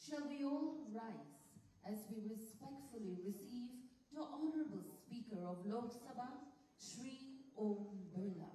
Shall we all rise as we respectfully receive the Honorable Speaker of Lok Sabha, Shri Om Birla.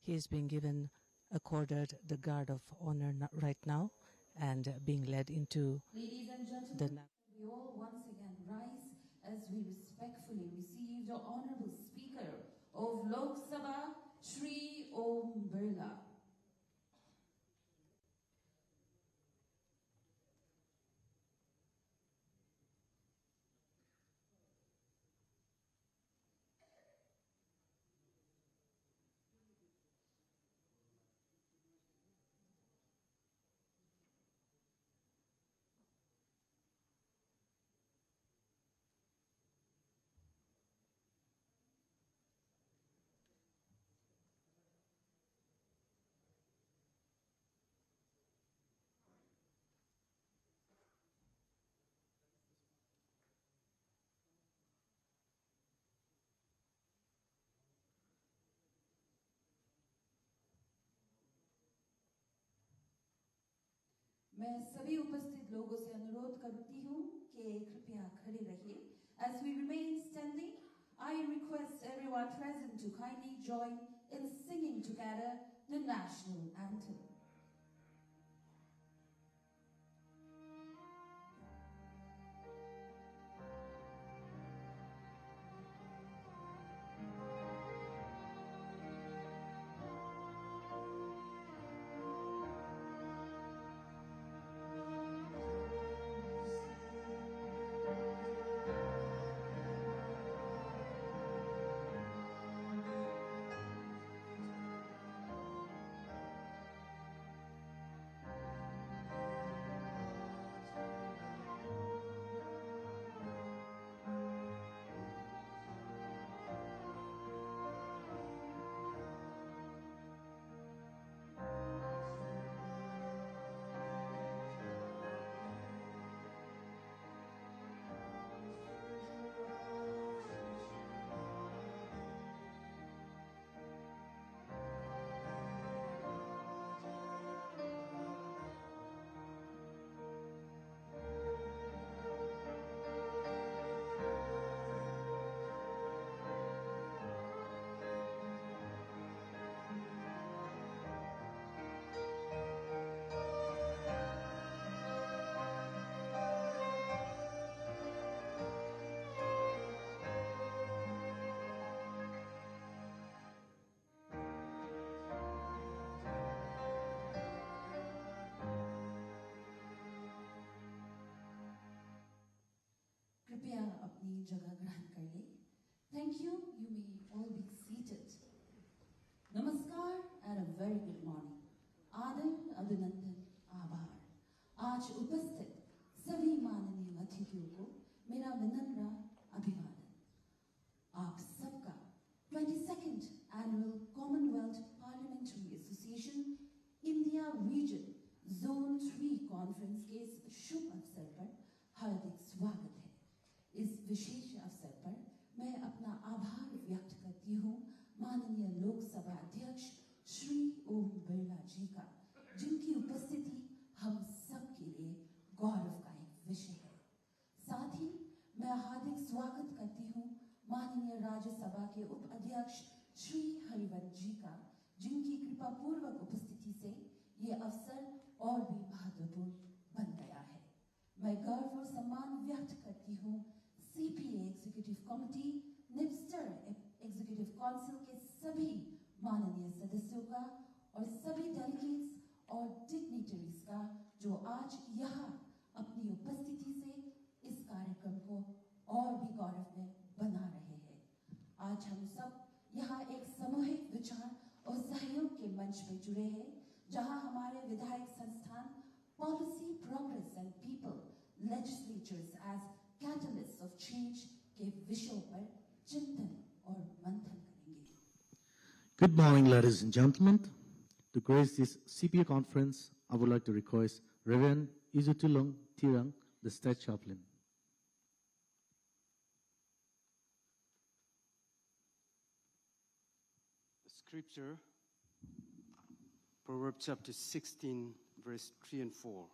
He is being accorded the guard of honor right now and being led into Ladies and gentlemen, we all once again rise as we respectfully receive the Honorable Speaker of Lok Sabha, Shri Om Birla. मैं सभी उपस्थित लोगों से अनुरोध करती हूँ कि कृपया खड़े रहिए. As we remain standing, I request everyone present to kindly join in singing together the national anthem. कृपया अपनी जगह ग्रहण कर ले. Thank you. You may all be seated. नमस्कार and a very good morning. आदर, अभिनंदन, आभार. आज उपस्थित सभी माननीय अतिथियों को मेरा विनम्र अभिवादन. आप सबका 22nd Annual Commonwealth Parliamentary Association India Region Zone 3 Conference के इस शुभ अवसर पर हार्दिक स्वागत है. इस विशेष अवसर पर मैं अपना आभार व्यक्त करती हूँ माननीय लोकसभा अध्यक्ष श्री ओम बिरला जी का, जिनकी उपस्थिति हम सब के लिए गौरव का एक विषय है. साथ ही मैं हार्दिक स्वागत करती हूँ माननीय राज्यसभा के उपाध्यक्ष श्री हरिवंश जी का, जिनकी कृपापूर्वक उपस्थिति से ये अवसर और भी महत्वपूर्ण बन गया है. मैं गर्व और सम्मान व्यक्त करती हूँ CPA एग्जीक्यूटिव कमेटी, निप्स्टर एग्जीक्यूटिव काउंसिल के सभी माननीय सदस्यों का और सभी डेलीगेट्स और डिग्निटरीज का, जो आज यहाँ अपनी उपस्थिति से इस कार्यक्रम को और भी गौरव में बना रहे हैं. आज हम सब यहाँ एक सामूहिक विचार और सहयोग के मंच में जुड़े हैं, जहाँ हमारे विधायक संस्थान policy, progress and people legislatures as catalysts of change के विषयों पर चिंतन और मंथन करेंगे. Good morning, ladies and gentlemen. To grace this CPA conference, I would like to request Reverend Izutulung Tirang, the State Chaplain. The scripture, Proverbs chapter 16, verse 3 and 4.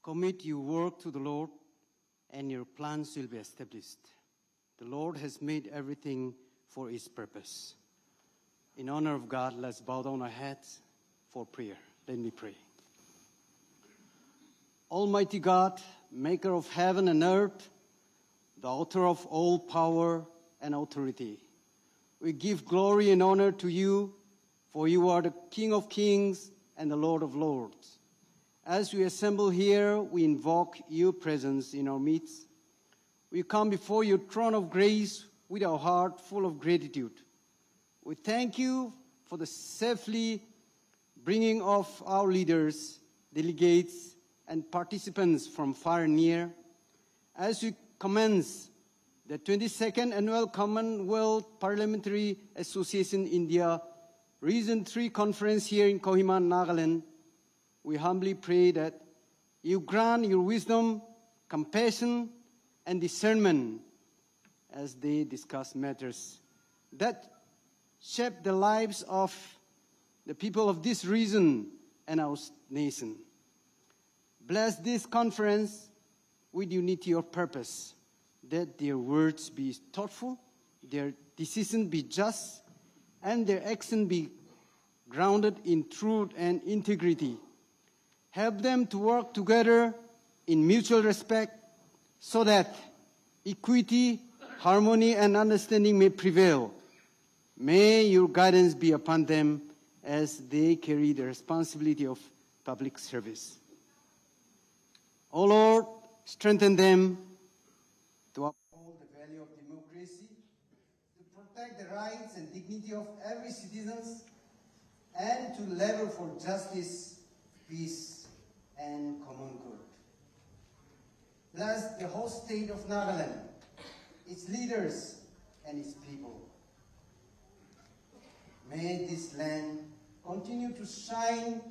Commit your work to the Lord, and your plans will be established. The Lord has made everything for His purpose. In honor of God, let's bow down our heads for prayer. Let me pray. Almighty God, maker of heaven and earth, the author of all power and authority, we give glory and honor to you, for you are the King of kings and the Lord of lords. As we assemble here, we invoke your presence in our midst. We come before your throne of grace with our heart full of gratitude. We thank you for the safely bringing of our leaders, delegates, and participants from far and near. As we commence the 22nd Annual Commonwealth Parliamentary Association India Region 3 Conference here in Kohima, Nagaland, we humbly pray that you grant your wisdom, compassion, and discernment as they discuss matters that shape the lives of the people of this region and our nation. Bless this conference with unity of purpose, that their words be thoughtful, their decisions be just, and their action be grounded in truth and integrity. Help them to work together in mutual respect so that equity, harmony, and understanding may prevail. May your guidance be upon them as they carry the responsibility of public service. O Lord, strengthen them to uphold the value of democracy, to protect the rights and dignity of every citizen, and to labor for justice, peace, and common good. Bless the whole state of Nagaland, its leaders, and its people. May this land continue to shine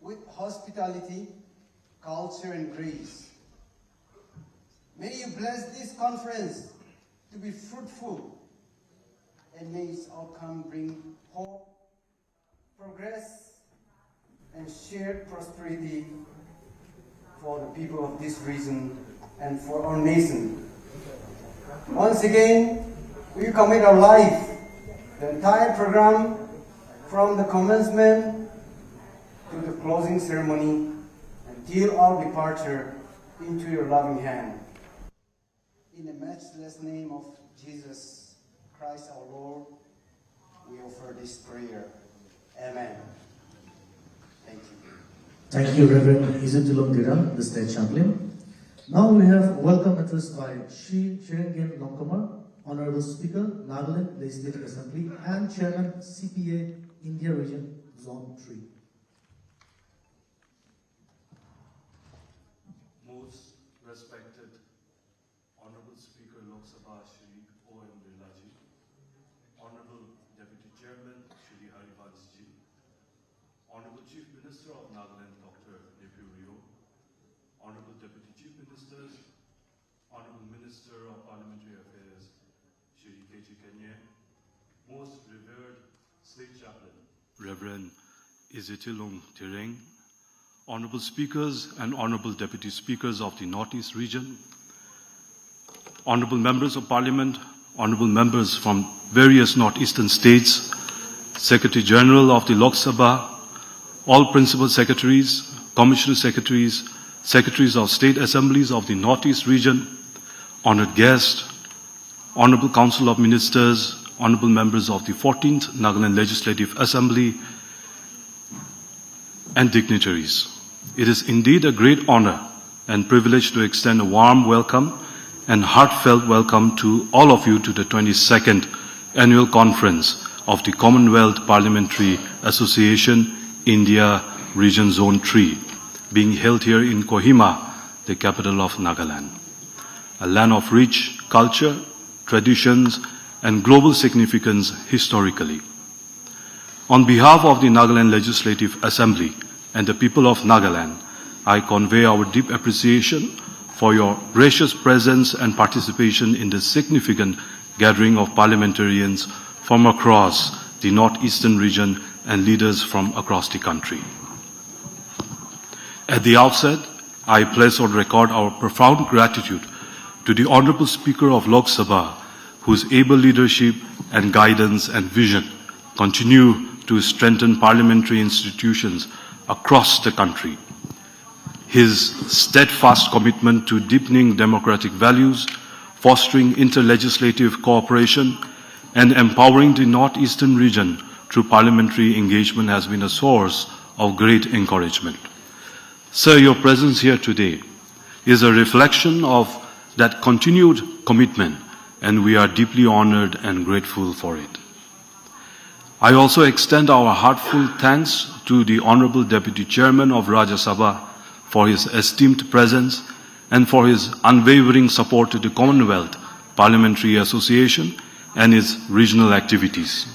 with hospitality, culture, and grace. May you bless this conference to be fruitful, and may its outcome bring hope, progress, and shared prosperity for the people of this region and for our nation. Once again, we commit our life, the entire program, from the commencement to the closing ceremony, until our departure, into your loving hand. In the matchless name of Jesus Christ our Lord, we offer this prayer. Amen. Thank you. Thank you, Reverend Izutulong Tirang, the State Chaplain. Now we have welcome address by Shri Chirangen Longkamar, Honorable Speaker, Nagaland Legislative Assembly, and Chairman, CPA, India Region, Zone 3. Most respected Honorable Speaker Lok Sabha Shri O.M. Birlaji, Honorable Deputy Chairman Shri Harivanshji, Honorable Chief Minister of Nagaland Dr. Neiphiu Rio, Honorable Deputy Chief Ministers, Honorable Minister of Parliamentary Affairs Shri K.G. Kenyé, Most Revered State Chaplain Reverend Izutulong Tirang, Honorable Speakers and Honorable Deputy Speakers of the Northeast Region, Honorable Members of Parliament, Honorable Members from various Northeastern states, Secretary General of the Lok Sabha, all Principal Secretaries, Commissioner Secretaries, Secretaries of State Assemblies of the Northeast Region, honored guests, Honorable Council of Ministers, Honorable Members of the 14th Nagaland Legislative Assembly, and dignitaries. It is indeed a great honor and privilege to extend a warm welcome and heartfelt welcome to all of you to the 22nd Annual Conference of the Commonwealth Parliamentary Association, India Region Zone 3, being held here in Kohima, the capital of Nagaland, a land of rich culture, traditions, and global significance historically. On behalf of the Nagaland Legislative Assembly and the people of Nagaland, I convey our deep appreciation for your gracious presence and participation in this significant gathering of parliamentarians from across the Northeastern region and leaders from across the country. At the outset, I place on record our profound gratitude to the Honorable Speaker of Lok Sabha, whose able leadership and guidance and vision continue to strengthen parliamentary institutions across the country. His steadfast commitment to deepening democratic values, fostering interlegislative cooperation, and empowering the Northeastern region through parliamentary engagement has been a source of great encouragement. Sir, your presence here today is a reflection of that continued commitment, and we are deeply honored and grateful for it. I also extend our heartfelt thanks to the Honorable Deputy Chairman of Rajya Sabha for his esteemed presence and for his unwavering support to the Commonwealth Parliamentary Association and its regional activities.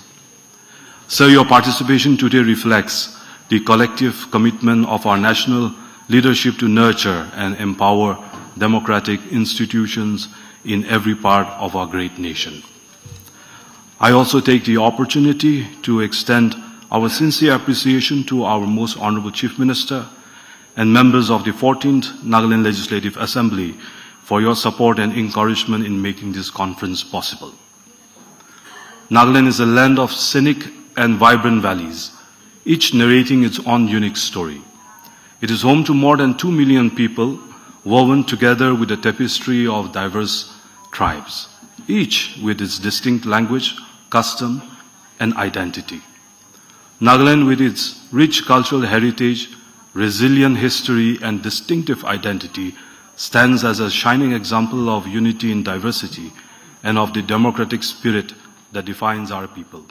Sir, your participation today reflects the collective commitment of our national leadership to nurture and empower democratic institutions in every part of our great nation. I also take the opportunity to extend our sincere appreciation to our most honorable Chief Minister and members of the 14th Nagaland Legislative Assembly for your support and encouragement in making this conference possible. Nagaland is a land of scenic and vibrant valleys, each narrating its own unique story. It is home to more than 2 million people, woven together with a tapestry of diverse tribes, each with its distinct language, custom, and identity. Nagaland, with its rich cultural heritage, resilient history, and distinctive identity, stands as a shining example of unity in diversity and of the democratic spirit that defines our people.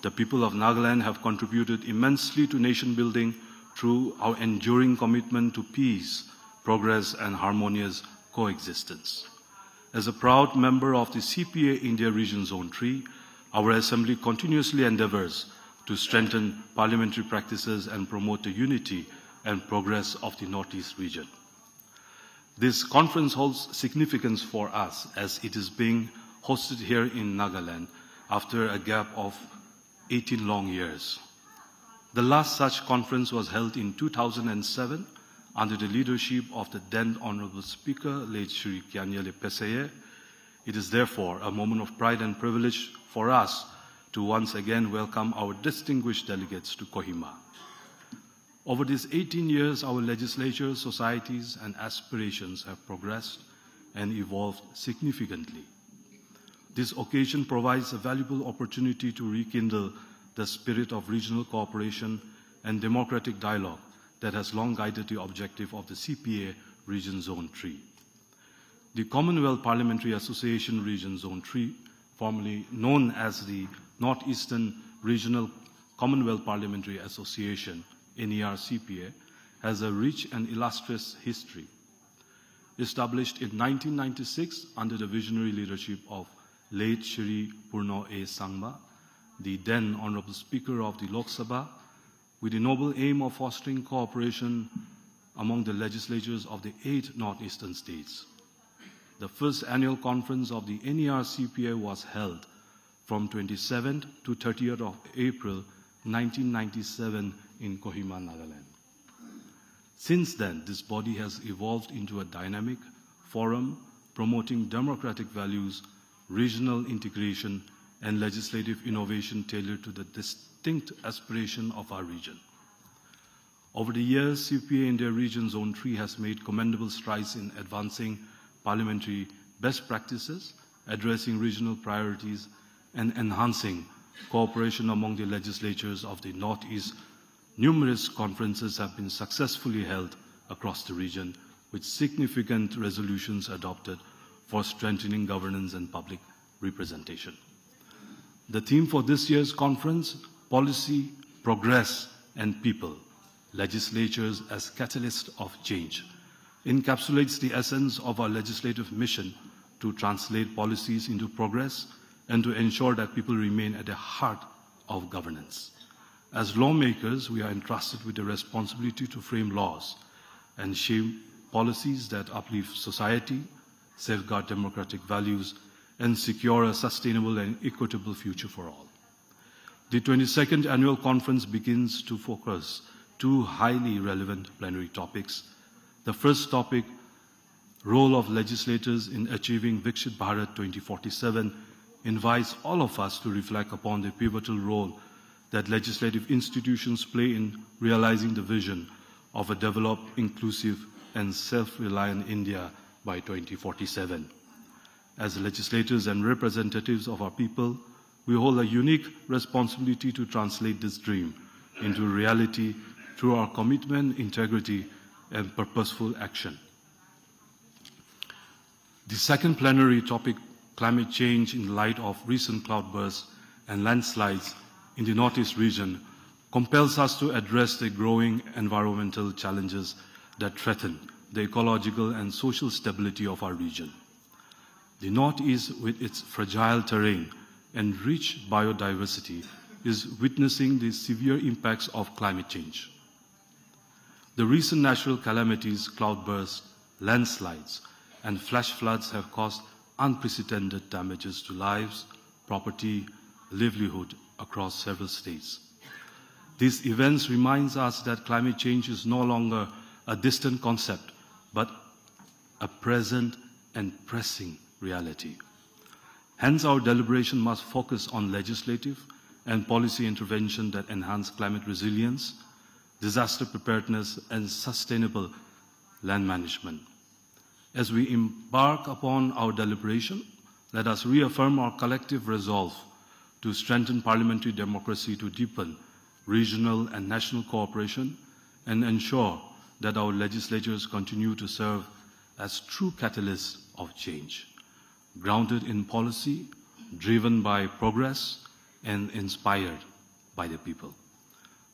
The people of Nagaland have contributed immensely to nation building through our enduring commitment to peace, progress, and harmonious coexistence. As a proud member of the CPA India Region Zone 3, our Assembly continuously endeavors to strengthen parliamentary practices and promote the unity and progress of the Northeast region. This conference holds significance for us as it is being hosted here in Nagaland after a gap of 18 long years. The last such conference was held in 2007 under the leadership of the then Honorable Speaker, late Shri Kyanyale Peseye. It is therefore a moment of pride and privilege for us to once again welcome our distinguished delegates to Kohima. Over these 18 years, our legislature, societies, and aspirations have progressed and evolved significantly. This occasion provides a valuable opportunity to rekindle the spirit of regional cooperation and democratic dialogue that has long guided the objective of the CPA Region Zone 3. The Commonwealth Parliamentary Association Region Zone 3, formerly known as the Northeastern Regional Commonwealth Parliamentary Association, NER-CPA, has a rich and illustrious history. Established in 1996 under the visionary leadership of late Shri Purno A. Sangma, the then Honorable Speaker of the Lok Sabha, with the noble aim of fostering cooperation among the legislatures of the 8 northeastern states. The first annual conference of the NER-CPA was held from 27th to 30th of April 1997 in Kohima, Nagaland. Since then, this body has evolved into a dynamic forum promoting democratic values, regional integration, and legislative innovation tailored to the distinct aspiration of our region. Over the years, CPA India Region Zone 3 has made commendable strides in advancing parliamentary best practices, addressing regional priorities, and enhancing cooperation among the legislatures of the Northeast. Numerous conferences have been successfully held across the region, with significant resolutions adopted for strengthening governance and public representation. The theme for this year's conference, Policy, Progress, and People, Legislatures as Catalysts of Change, encapsulates the essence of our legislative mission to translate policies into progress and to ensure that people remain at the heart of governance. As lawmakers, we are entrusted with the responsibility to frame laws and shape policies that uplift society, safeguard democratic values, and secure a sustainable and equitable future for all. The 22nd annual conference begins to focus 2 highly relevant plenary topics. The first topic, role of legislators in achieving Viksit Bharat 2047, invites all of us to reflect upon the pivotal role that legislative institutions play in realizing the vision of a developed, inclusive, and self-reliant India by 2047. As legislators and representatives of our people, we hold a unique responsibility to translate this dream into reality through our commitment, integrity, and purposeful action. The second plenary topic, climate change in light of recent cloudbursts and landslides in the Northeast region, compels us to address the growing environmental challenges that threaten the ecological and social stability of our region. The Northeast, with its fragile terrain and rich biodiversity, is witnessing the severe impacts of climate change. The recent natural calamities, cloudbursts, landslides, and flash floods have caused unprecedented damages to lives, property, livelihood across several states. These events remind us that climate change is no longer a distant concept, but a present and pressing reality. Hence, our deliberation must focus on legislative and policy intervention that enhance climate resilience, disaster preparedness, and sustainable land management. As we embark upon our deliberation, let us reaffirm our collective resolve to strengthen parliamentary democracy, to deepen regional and national cooperation, and ensure that our legislatures continue to serve as true catalysts of change, grounded in policy, driven by progress, and inspired by the people.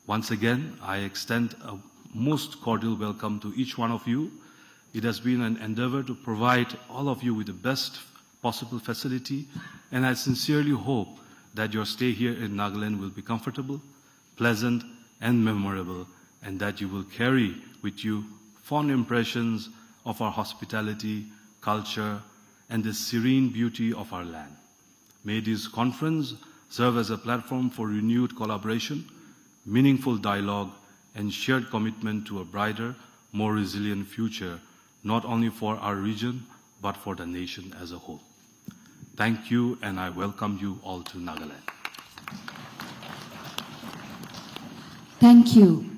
Once again, I extend a most cordial welcome to each one of you. It has been an endeavor to provide all of you with the best possible facility, and I sincerely hope that your stay here in Nagaland will be comfortable, pleasant, and memorable, and that you will carry with you fond impressions of our hospitality, culture, and the serene beauty of our land. May this conference serve as a platform for renewed collaboration, meaningful dialogue, and shared commitment to a brighter, more resilient future, not only for our region, but for the nation as a whole. Thank you, and I welcome you all to Nagaland. Thank you.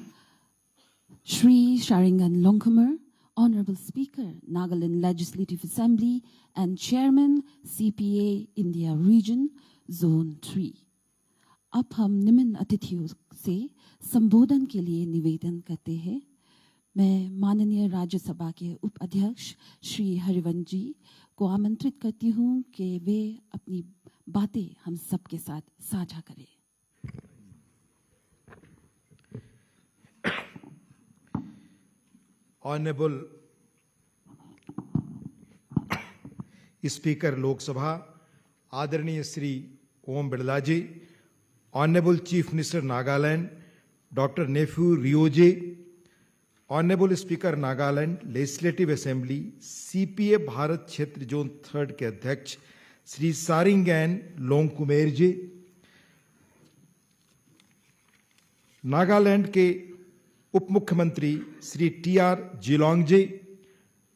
Shri Sharingan Longkumer, Honorable Speaker, Nagaland Legislative Assembly and Chairman, CPA India Region, Zone 3. अब हम निम्न अतिथियों से संबोधन के लिए निवेदन करते हैं। मैं माननीय राज्यसभा के उपाध्यक्ष श्री हरिवंश जी को आमंत्रित करती हूं कि वे अपनी बातें हम सबके साथ साझा करें। Honorable Speaker लोकसभा आदरणीय श्री ओम बिरला जी, Honorable Chief Minister Nagaland Dr. Nefu Rio ji, Honorable Speaker Nagaland Legislative Assembly CPA Bharat क्षेत्र जोन 3 के अध्यक्ष श्री सारिंगन लोंगकुमेर जी, नागालैंड के उप मुख्यमंत्री श्री टी.आर. जिलोंग जी,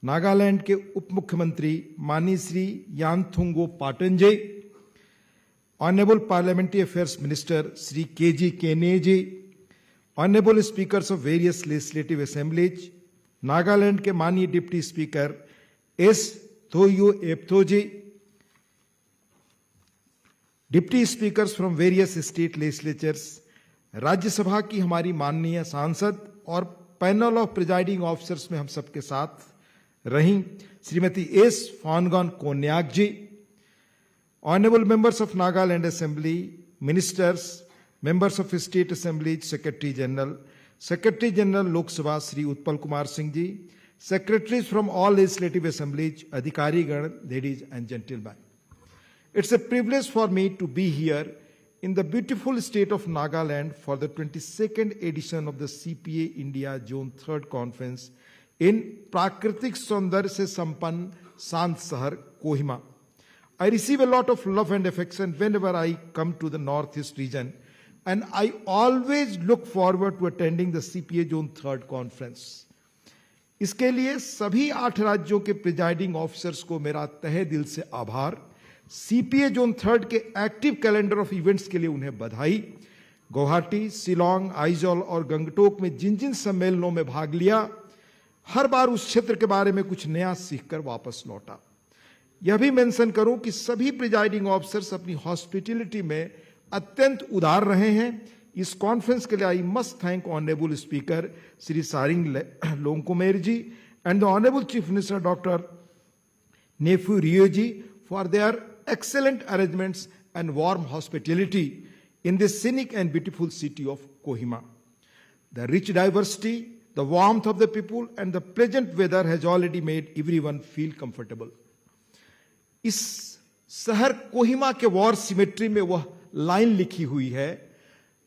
नागालैंड के उप मुख्यमंत्री माननीय Shri Yanthungo Patton ji, honourable parliamentary affairs minister Shri K G. Kenye ji, honourable speakers of various legislative assemblies, Nagaland के माननीय deputy speaker S. Thoyo Eptho ji, deputy speakers from various state legislatures, Rajya Sabha की हमारी माननीय सांसद और पैनल ऑफ प्रिजाइडिंग ऑफिसर्स में हम सबके साथ रहीं Shrimati S. Phangnon Konyak ji, honourable members of Nagaland assembly, ministers, members of state assemblies, secretary general Lok Sabha Shri Utpal Kumar Singh ji, secretaries from all legislative assemblies, अधिकारीगण, ladies and gentleman. It's a privilege for me to be here in the beautiful state of Nagaland for the 22nd edition of the CPA India Zone 3rd Conference in प्राकृतिक सौंदर्य से संपन्न शांत शहर Kohima. I receive a lot of love and affection whenever I come to the Northeast region, and I always look forward to attending the CPA Zone 3rd Conference. इसके लिए सभी 8 राज्यों के प्रिजाइडिंग ऑफिसर्स को मेरा तहे दिल से आभार. सीपीए जोन 3 के एक्टिव कैलेंडर ऑफ इवेंट्स के लिए उन्हें बधाई. गुवाहाटी, शिलोंग, आइजॉल और गंगटोक में जिन जिन सम्मेलनों में भाग लिया, हर बार उस क्षेत्र के बारे में कुछ नया सीखकर वापस लौटा. यह भी मेंशन करूं कि सभी प्रिजाइडिंग ऑफिसर्स अपनी हॉस्पिटैलिटी में अत्यंत उदार रहे हैं. इस कॉन्फ्रेंस के लिए I must thank honourable speaker Shri Sharingain Longkumer ji and the honourable chief minister doctor Neiphiu Rio ji for their excellent arrangements and warm hospitality in this scenic and beautiful city of Kohima. The rich diversity, the warmth of the people, and the pleasant weather has already made everyone feel comfortable. इस शहर कोहिमा के war symmetry में वह line लिखी हुई है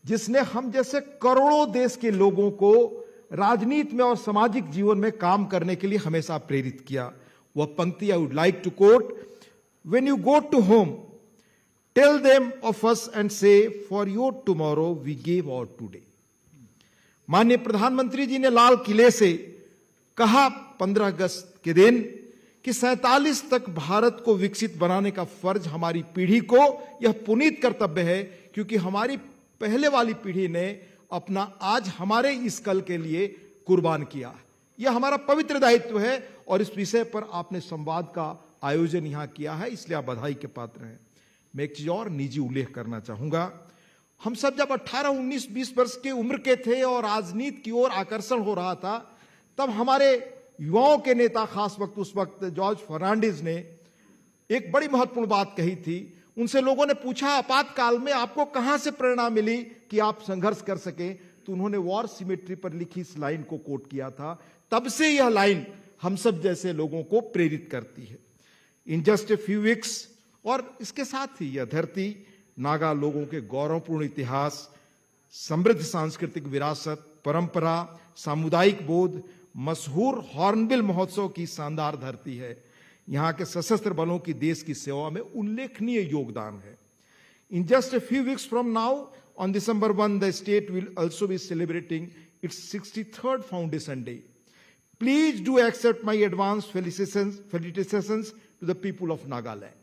जिसने हम जैसे करोड़ों देश के लोगों को राजनीति में और सामाजिक जीवन में काम करने के लिए हमेशा प्रेरित किया. वह पंक्ति I would like to quote: When you go to home, tell them of us and say, for your tomorrow we gave our today. माननीय प्रधानमंत्री जी ने लाल किले से कहा 15 अगस्त के दिन कि 47 तक भारत को विकसित बनाने का फर्ज हमारी पीढ़ी को यह पुनीत कर्तव्य है, क्योंकि हमारी पहले वाली पीढ़ी ने अपना आज हमारे इस कल के लिए कुर्बान किया। यह हमारा पवित्र दायित्व है और इस विषय पर आपने संवाद का आयोजन यहां किया है, इसलिए आप बधाई के पात्र हैं। मैं एक चीज और निजी उल्लेख करना चाहूंगा। हम सब जब 18, 19, 20 वर्ष की उम्र के थे और राजनीति की ओर आकर्षण हो रहा था, तब हमारे युवाओं के नेता, खास वक्त उस वक्त जॉर्ज फर्नांडिस ने एक बड़ी महत्वपूर्ण बात कही थी। उनसे लोगों ने पूछा, आपातकाल में आपको कहां से प्रेरणा मिली कि आप संघर्ष कर सके? तो उन्होंने वॉर सिमेट्री पर लिखी इस लाइन को कोट किया था। तब से यह लाइन हम सब जैसे लोगों को प्रेरित करती है। In just a few weeks, और इसके साथ ही यह धरती नागा लोगों के गौरवपूर्ण इतिहास, समृद्ध सांस्कृतिक विरासत, परंपरा, सामुदायिक बोध, मशहूर हॉर्नबिल महोत्सव की शानदार धरती है। यहां के सशस्त्र बलों की देश की सेवा में उल्लेखनीय योगदान है। In just a few weeks from now, on December 1, the state will also be celebrating its 63rd Foundation Day. Please do accept my advance felicitations to the people of Nagaland.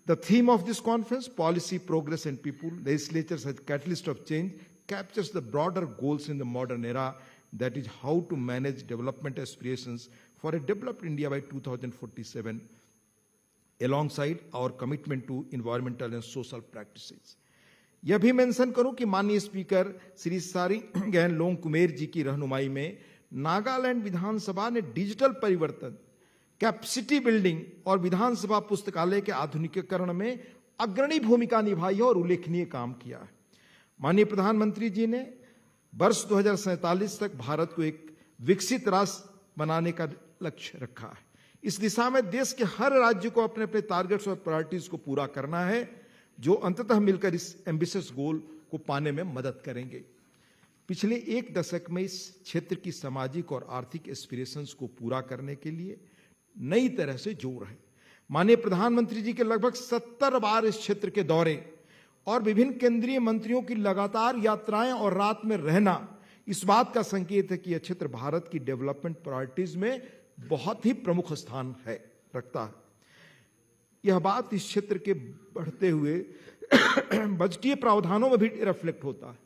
The theme of this conference, Policy, Progress and People, Legislatures as Catalyst of Change, captures the broader goals in the modern era, that is how to manage development aspirations for a developed India by 2047, alongside our commitment to environmental and social practices. यह भी mention करूं कि माननीय speaker Shri सारिंगन लोंग कुमेर जी की रहनुमाई में नागालैंड विधानसभा ने digital परिवर्तन, कैपेसिटी बिल्डिंग और विधानसभा पुस्तकालय के आधुनिकीकरण में अग्रणी भूमिका निभाई है और उल्लेखनीय काम किया है। माननीय प्रधानमंत्री जी ने वर्ष 2047 तक भारत को एक विकसित राष्ट्र बनाने का लक्ष्य रखा है। इस दिशा में देश के हर राज्य को अपने अपने टारगेट्स और प्रायोरिटीज को पूरा करना है, जो अंततः मिलकर इस एम्बिशियस गोल को पाने में मदद करेंगे। पिछले एक दशक में इस क्षेत्र की सामाजिक और आर्थिक एस्पिरेशंस को पूरा करने के लिए नई तरह से जोर है। माननीय प्रधानमंत्री जी के लगभग 70 बार इस क्षेत्र के दौरे और विभिन्न केंद्रीय मंत्रियों की लगातार यात्राएं और रात में रहना इस बात का संकेत है कि यह क्षेत्र भारत की डेवलपमेंट प्रायोरिटीज में बहुत ही प्रमुख स्थान रखता है। यह बात इस क्षेत्र के बढ़ते हुए बजटीय प्रावधानों में भी रिफ्लेक्ट होता है।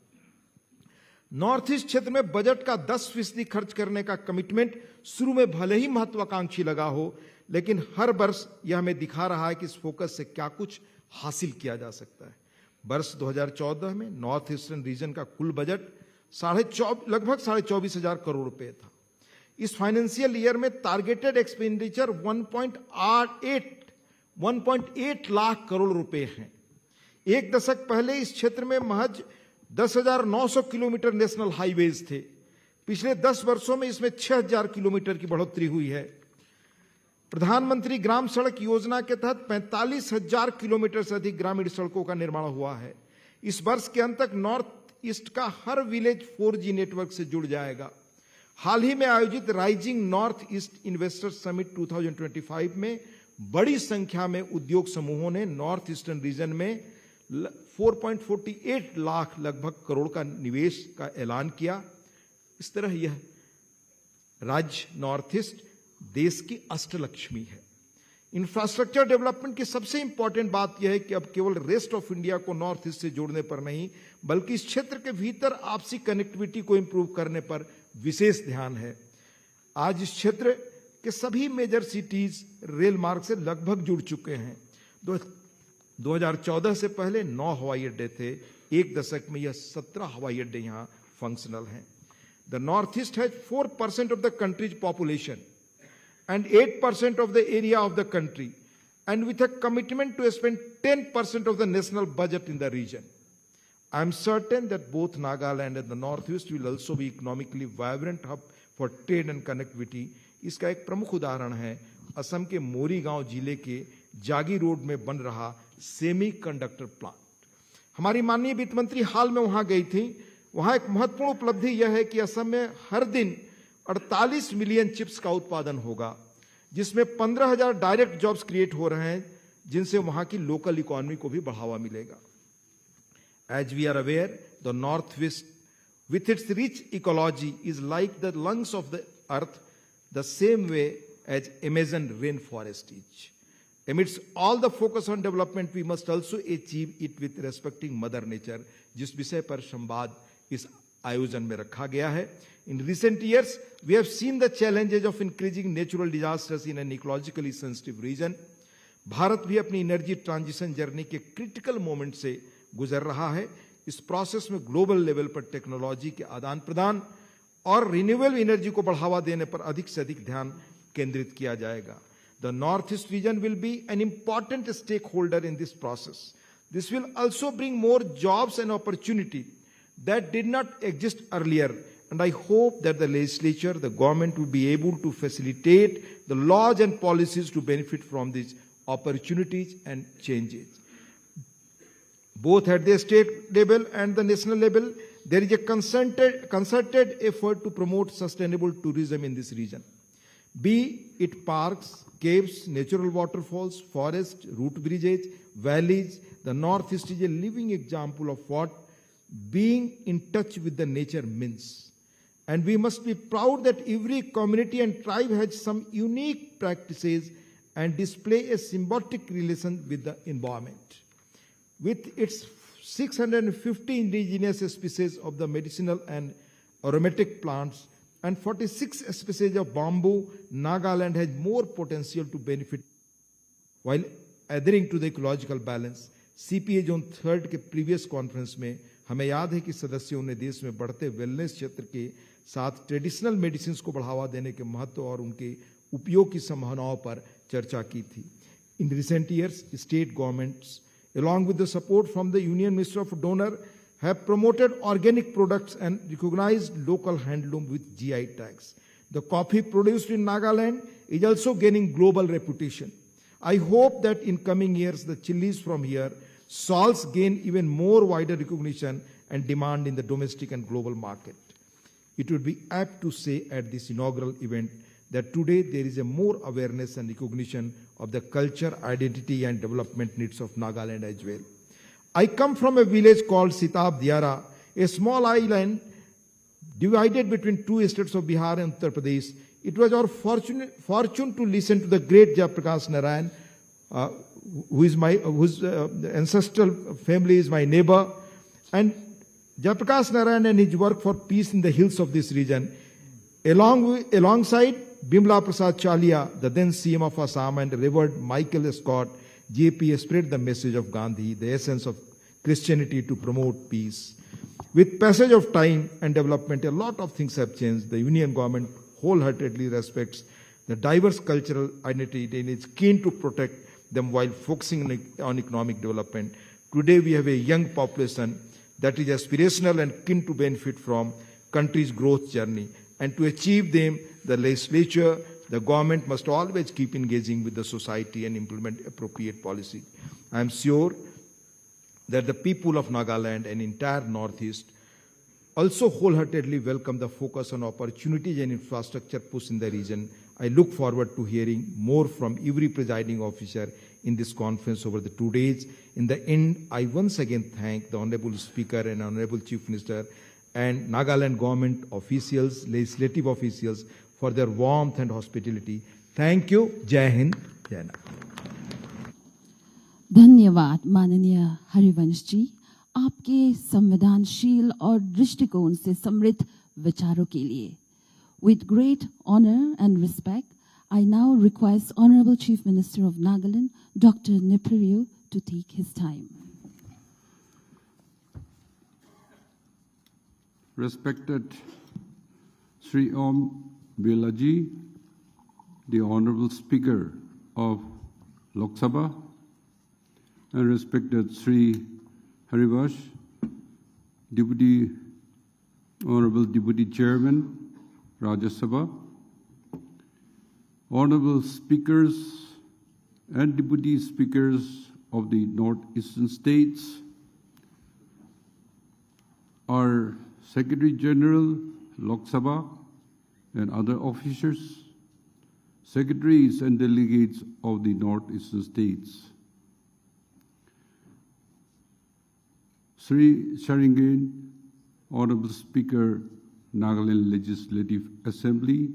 नॉर्थ ईस्ट क्षेत्र में बजट का 10% खर्च करने का कमिटमेंट शुरू में भले ही महत्वाकांक्षी लगा हो, लेकिन हर वर्ष यह हमें दिखा रहा है कि इस फोकस से क्या कुछ हासिल किया जा सकता है। वर्ष 2014 में नॉर्थ ईस्टर्न रीजन का कुल बजट लगभग 24,500 करोड़ रुपए था। इस फाइनेंशियल ईयर में टारगेटेड एक्सपेंडिचर 1.8 लाख करोड़ रुपए हैं। एक दशक पहले इस क्षेत्र में महज 10,900 किलोमीटर नेशनल हाईवेज थे। पिछले 10 वर्षों में इसमें 6,000 किलोमीटर की बढ़ोतरी हुई है। प्रधानमंत्री ग्राम सड़क योजना के तहत 45,000 किलोमीटर से अधिक ग्रामीण सड़कों का निर्माण हुआ है। इस वर्ष के अंत तक नॉर्थ ईस्ट का हर विलेज 4G नेटवर्क से जुड़ जाएगा। हाल ही में आयोजित rising north east investors summit 2025 में बड़ी संख्या में उद्योग समूहों ने नॉर्थ ईस्टर्न रीजन में 4.48 लाख लगभग करोड़ का निवेश का ऐलान किया। इस तरह यह राज्य नॉर्थ ईस्ट देश की अष्टलक्ष्मी है। इंफ्रास्ट्रक्चर डेवलपमेंट की सबसे इंपॉर्टेंट बात यह है कि अब केवल रेस्ट ऑफ इंडिया को नॉर्थ ईस्ट से जोड़ने पर नहीं, बल्कि इस क्षेत्र के भीतर आपसी कनेक्टिविटी को इंप्रूव करने पर विशेष ध्यान है। आज इस क्षेत्र के सभी मेजर सिटीज रेल मार्ग से लगभग जुड़ चुके हैं। 2014 से पहले 9 हवाई अड्डे थे। एक दशक में यह 17 हवाई अड्डे यहां फंक्शनल हैं। The north east has 4% of the countries population and 8% of the area of the country, and with a commitment to spend 10% of the national budget in the region. I am certain that both Nagaland and the Northeast will also be economically vibrant hub for trade and connectivity. इसका एक प्रमुख उदाहरण है असम के मोरीगांव जिले के जागी road में बन रहा सेमी कंडक्टर प्लांट। हमारी माननीय वित्त मंत्री हाल में वहां गई थी। वहां एक महत्वपूर्ण उपलब्धि यह है कि असम में हर दिन 48 मिलियन चिप्स का उत्पादन होगा, जिसमें 15,000 डायरेक्ट जॉब्स क्रिएट हो रहे हैं, जिनसे वहां की लोकल इकोनॉमी को भी बढ़ावा मिलेगा। As we are aware, the north west with its rich ecology is like the lungs of the earth the same way as Amazon rainforest is. Amidst all the focus on development, we must also achieve it with respecting Mother Nature, जिस विषय पर संवाद इस आयोजन में रखा गया है. In recent years, we have seen the challenges of increasing natural disasters in an ecologically sensitive region. Bharat भी अपनी एनर्जी ट्रांजिशन जर्नी के क्रिटिकल मोमेंट से गुजर रहा है. इस प्रोसेस में ग्लोबल लेवल पर टेक्नोलॉजी के आदान प्रदान और रिन्यूएबल एनर्जी को बढ़ावा देने पर अधिक से अधिक ध्यान केंद्रित किया जाएगा. The Northeast region will be an important stakeholder in this process. This will also bring more jobs and opportunity that did not exist earlier. And I hope that the legislature, the government will be able to facilitate the laws and policies to benefit from these opportunities and changes. Both at the state level and the national level, there is a concerted effort to promote sustainable tourism in this region. Be it parks, caves, natural waterfalls, forests, root bridges, valleys, the Northeast is a living example of what being in touch with the nature means. And we must be proud that every community and tribe has some unique practices and display a symbiotic relation with the environment. With its 650 indigenous species of the medicinal and aromatic plants and 46 species of bamboo, Nagaland has more potential to benefit while adhering to the ecological balance. CPA Zone 3 के previous conference में हमें याद है कि सदस्यों ने देश में बढ़ते वेलनेस क्षेत्र के साथ ट्रेडिशनल मेडिसिन को बढ़ावा देने के महत्व और उनके उपयोग की संभावनाओं पर चर्चा की थी. In recent years, state governments, along with the support from the Union Ministry of Donor, have promoted organic products and recognized local handloom with GI tags. The coffee produced in Nagaland is also gaining global reputation. I hope that in coming years, the chilies from here shall gain even more wider recognition and demand in the domestic and global market. It would be apt to say at this inaugural event that today there is a more awareness and recognition of the culture, identity and development needs of Nagaland as well. I come from a village called Sitab Diara, a small island divided between two states of Bihar and Uttar Pradesh. It was our fortune to listen to the great Jayaprakash Narayan, whose ancestral family is my neighbor. And Jayaprakash Narayan and his work for peace in the hills of this region, alongside Bimla Prasad Chalia, the then CM of Assam, and Revered Michael Scott, JP spread the message of Gandhi, the essence of Christianity to promote peace. With passage of time and development, a lot of things have changed. The Union government wholeheartedly respects the diverse cultural identity and is keen to protect them while focusing on economic development. Today we have a young population that is aspirational and keen to benefit from country's growth journey. And to achieve them, the legislature, the government must always keep engaging with the society and implement appropriate policy. I am sure that the people of Nagaland and entire Northeast also wholeheartedly welcome the focus on opportunities and infrastructure push in the region. I look forward to hearing more from every presiding officer in this conference over the 2 days. In the end, I once again thank the Honorable Speaker and Honorable Chief Minister and Nagaland government officials, legislative officials for their warmth and hospitality. Thank you. Jai Hind. Jai Nagaland. धन्यवाद माननीय हरिवंश जी, आपके संवेदनशील और दृष्टिकोण से समृद्ध विचारों के लिए. With great honor and respect, I now request Honorable Chief Minister of Nagaland, Dr. Nipuriyu, to take his time. Respected Sri Om Birla Ji, the Honorable Speaker of Lok Sabha, and respected Sri Harivansh, Honorable Deputy Chairman, Rajya Sabha, Honorable Speakers and Deputy Speakers of the Northeastern States, our Secretary General, Lok Sabha, and other officers, secretaries and delegates of the Northeastern States, Sri Sharingan, Honorable Speaker, Nagaland Legislative Assembly,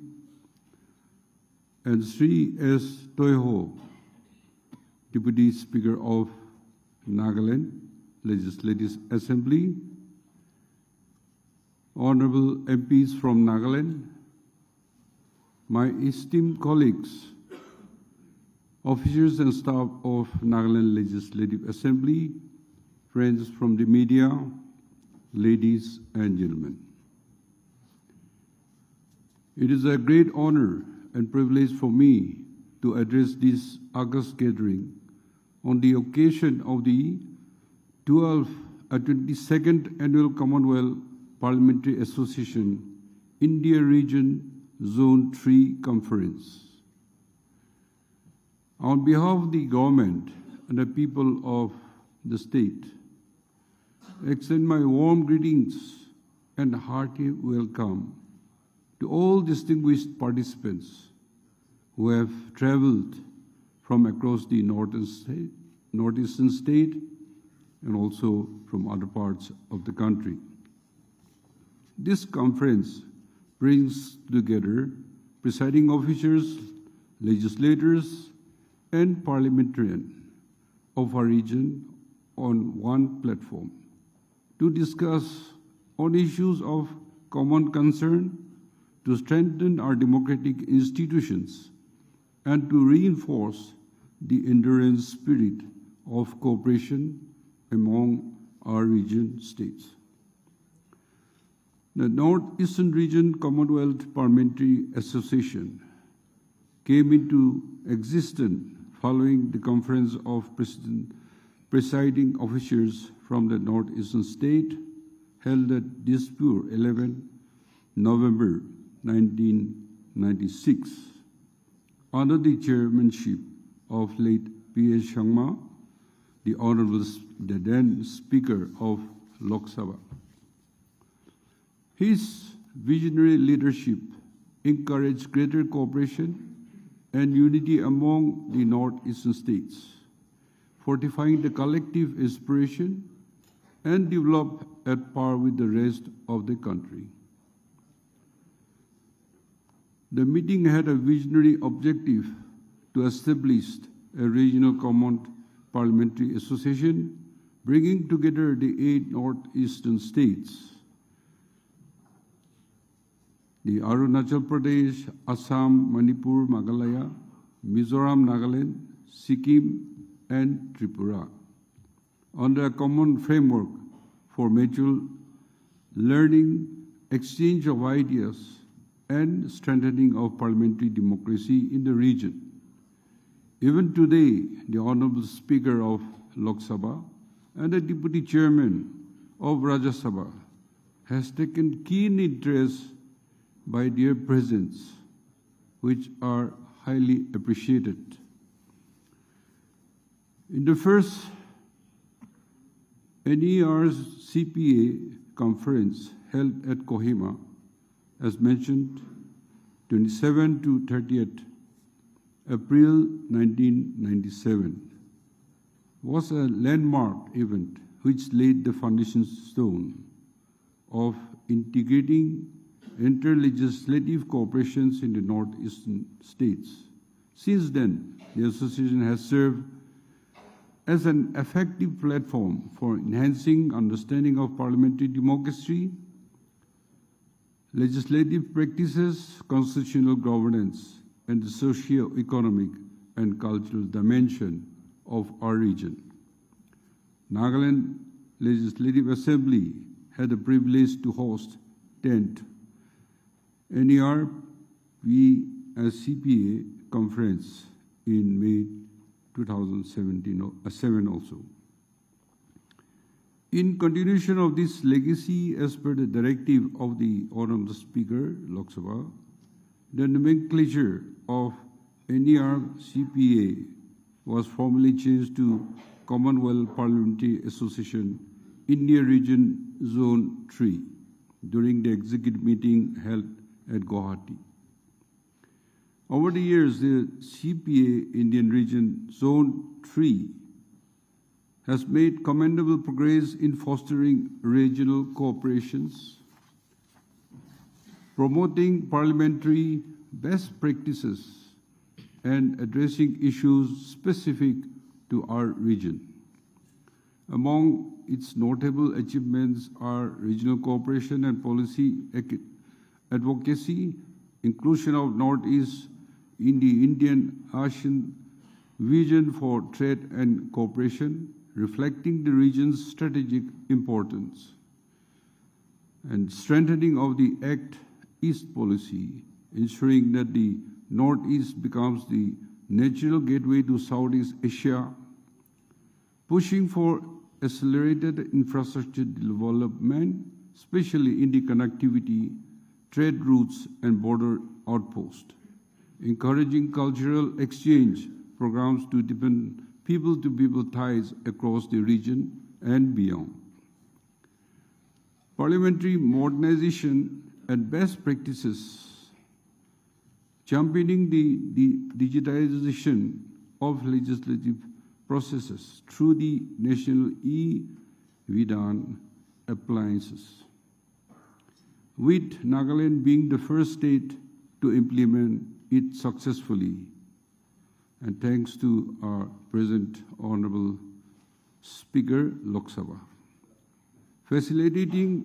and Sri S. Toiho, Deputy Speaker of Nagaland Legislative Assembly, Honorable MPs from Nagaland, my esteemed colleagues, officers and staff of Nagaland Legislative Assembly, friends from the media, ladies and gentlemen. It is a great honor and privilege for me to address this august gathering on the occasion of the 22nd Annual Commonwealth Parliamentary Association India Region Zone 3 Conference. On behalf of the government and the people of the state, I extend my warm greetings and hearty welcome to all distinguished participants who have traveled from across the northeastern state and also from other parts of the country. This conference brings together presiding officers, legislators, and parliamentarians of our region on one platform to discuss on issues of common concern, to strengthen our democratic institutions, and to reinforce the enduring spirit of cooperation among our region states. The Northeastern Region Commonwealth Parliamentary Association came into existence following the conference of presiding officers from the Northeastern state held at Dispur 11 November 1996 under the chairmanship of late P.S. Sharma, the the then Speaker of Lok Sabha. His visionary leadership encouraged greater cooperation and unity among the northeastern states, fortifying the collective aspiration and develop at par with the rest of the country. The meeting had a visionary objective to establish a regional common parliamentary association, bringing together the 8 northeastern states, the Arunachal Pradesh, Assam, Manipur, Meghalaya, Mizoram, Nagaland, Sikkim, and Tripura, under a common framework for mutual learning, exchange of ideas, and strengthening of parliamentary democracy in the region. Even today, the Honorable Speaker of Lok Sabha and the Deputy Chairman of Rajya Sabha has taken keen interest by their presence, which are highly appreciated. In the first NER's CPA conference held at Kohima, as mentioned, 27 to 30th April 1997, was a landmark event which laid the foundation stone of integrating inter-legislative cooperations in the northeastern states. Since then, the association has served as an effective platform for enhancing understanding of parliamentary democracy, legislative practices, constitutional governance, and the socio-economic and cultural dimension of our region. Nagaland Legislative Assembly had the privilege to host 10th NER CPA conference in May 2007 also. In continuation of this legacy, as per the directive of the Honorable Speaker, Lok Sabha, the nomenclature of NER CPA was formally changed to Commonwealth Parliamentary Association India Region Zone 3 during the executive meeting held at Guwahati. Over the years, the CPA Indian Region Zone 3 has made commendable progress in fostering regional cooperations, promoting parliamentary best practices, and addressing issues specific to our region. Among its notable achievements are regional cooperation and policy advocacy, inclusion of Northeast in the Indian-ASEAN vision for trade and cooperation, reflecting the region's strategic importance, and strengthening of the Act East policy, ensuring that the Northeast becomes the natural gateway to Southeast Asia, pushing for accelerated infrastructure development, especially in the connectivity, trade routes, and border outposts, encouraging cultural exchange programs to deepen people-to-people ties across the region and beyond. Parliamentary modernization and best practices, championing the digitization of legislative processes through the national e-Vidhan appliances, with Nagaland being the first state to implement it successfully. And thanks to our present Honorable Speaker, Lok Sabha. Facilitating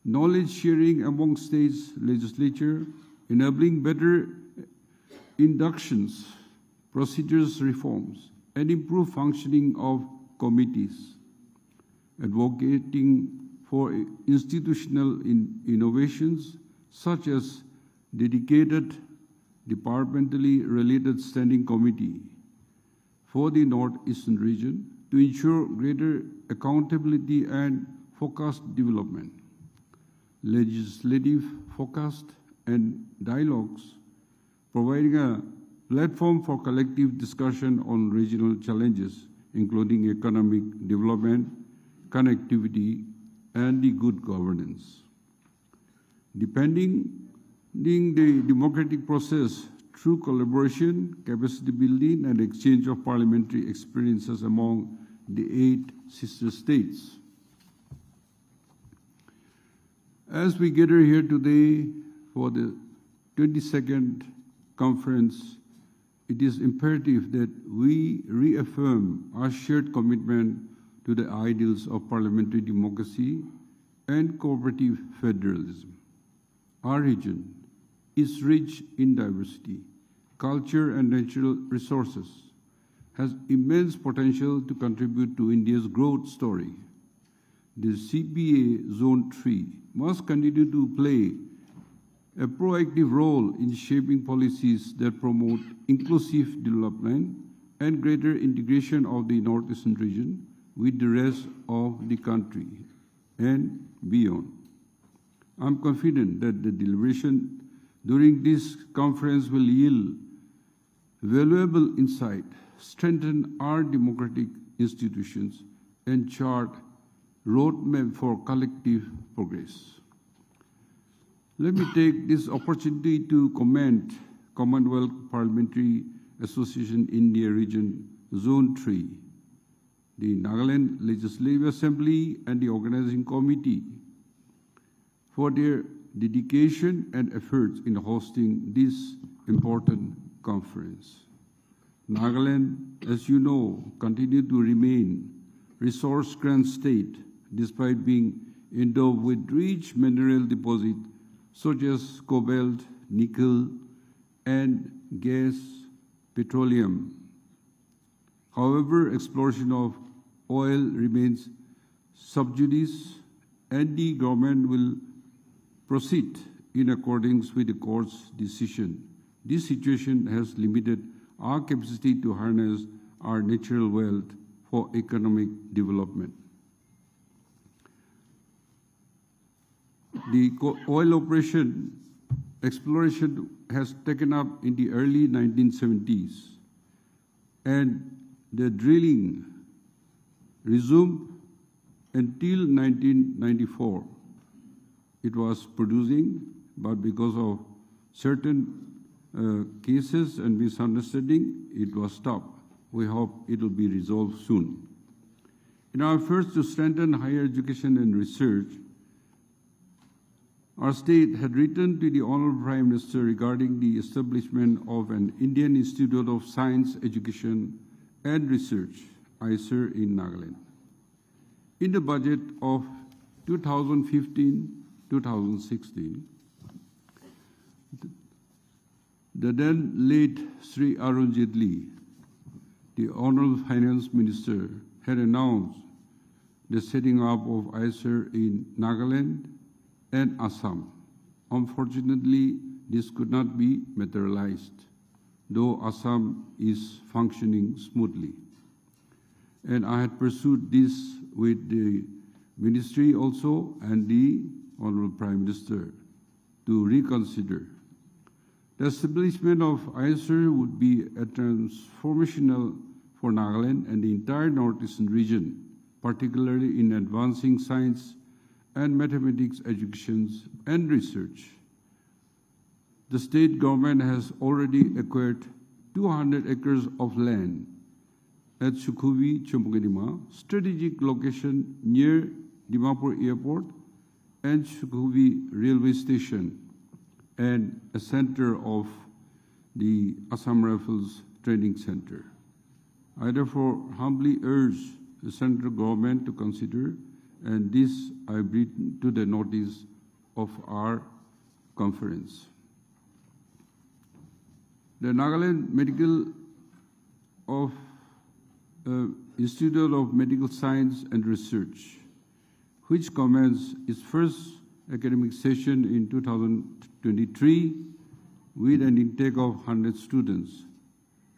knowledge sharing among states legislature, enabling better inductions, procedures reforms, and improved functioning of committees, advocating for institutional innovations such as dedicated departmentally related standing committee for the Northeastern region to ensure greater accountability and focused development, legislative focused and dialogues, providing a platform for collective discussion on regional challenges, including economic development, connectivity, and the good governance. Depending the democratic process through collaboration, capacity building, and exchange of parliamentary experiences among the 8 sister states. As we gather here today for the 22nd conference, it is imperative that we reaffirm our shared commitment to the ideals of parliamentary democracy and cooperative federalism. Our region is rich in diversity, culture, and natural resources, has immense potential to contribute to India's growth story. The CPA Zone 3 must continue to play a proactive role in shaping policies that promote inclusive development and greater integration of the Northeastern region with the rest of the country and beyond. I'm confident that the deliberation during this conference will yield valuable insight, strengthen our democratic institutions, and chart roadmap for collective progress. Let me take this opportunity to commend Commonwealth Parliamentary Association India Region Zone 3, the Nagaland Legislative Assembly, and the Organizing Committee for their dedication and efforts in hosting this important conference. Nagaland, as you know, continued to remain resource-grant state despite being endowed with rich mineral deposits such as cobalt, nickel, and gas, petroleum. However, exploration of oil remains sub judice, and the government will proceed in accordance with the court's decision. This situation has limited our capacity to harness our natural wealth for economic development. The oil exploration has taken up in the early 1970s, and the drilling resumed until 1994. It was producing, but because of certain cases and misunderstanding, it was stopped. We hope it will be resolved soon. In our efforts to strengthen higher education and research, our state had written to the Honorable Prime Minister regarding the establishment of an Indian Institute of Science, Education and Research, IISER, in Nagaland. In the budget of 2015-2016, the then late Sri Arun Jaitley, the Honorable Finance Minister, had announced the setting up of IISER in Nagaland and Assam. Unfortunately, this could not be materialized, though Assam is functioning smoothly. And I had pursued this with the Ministry also and the Honorable Prime Minister to reconsider. The establishment of IISER would be a transformational for Nagaland and the entire northeastern region, particularly in advancing science and mathematics education and research. The state government has already acquired 200 acres of land at Sukhumvit, Chomkadima, strategic location near Dimapur Airport and Sukhumvit Railway Station, and a center of the Assam Rifles Training Center. I therefore humbly urge the central government to consider, and this I bring to the notice of our conference. The Nagaland Institute of Medical Science and Research, which commenced its first academic session in 2023 with an intake of 100 students,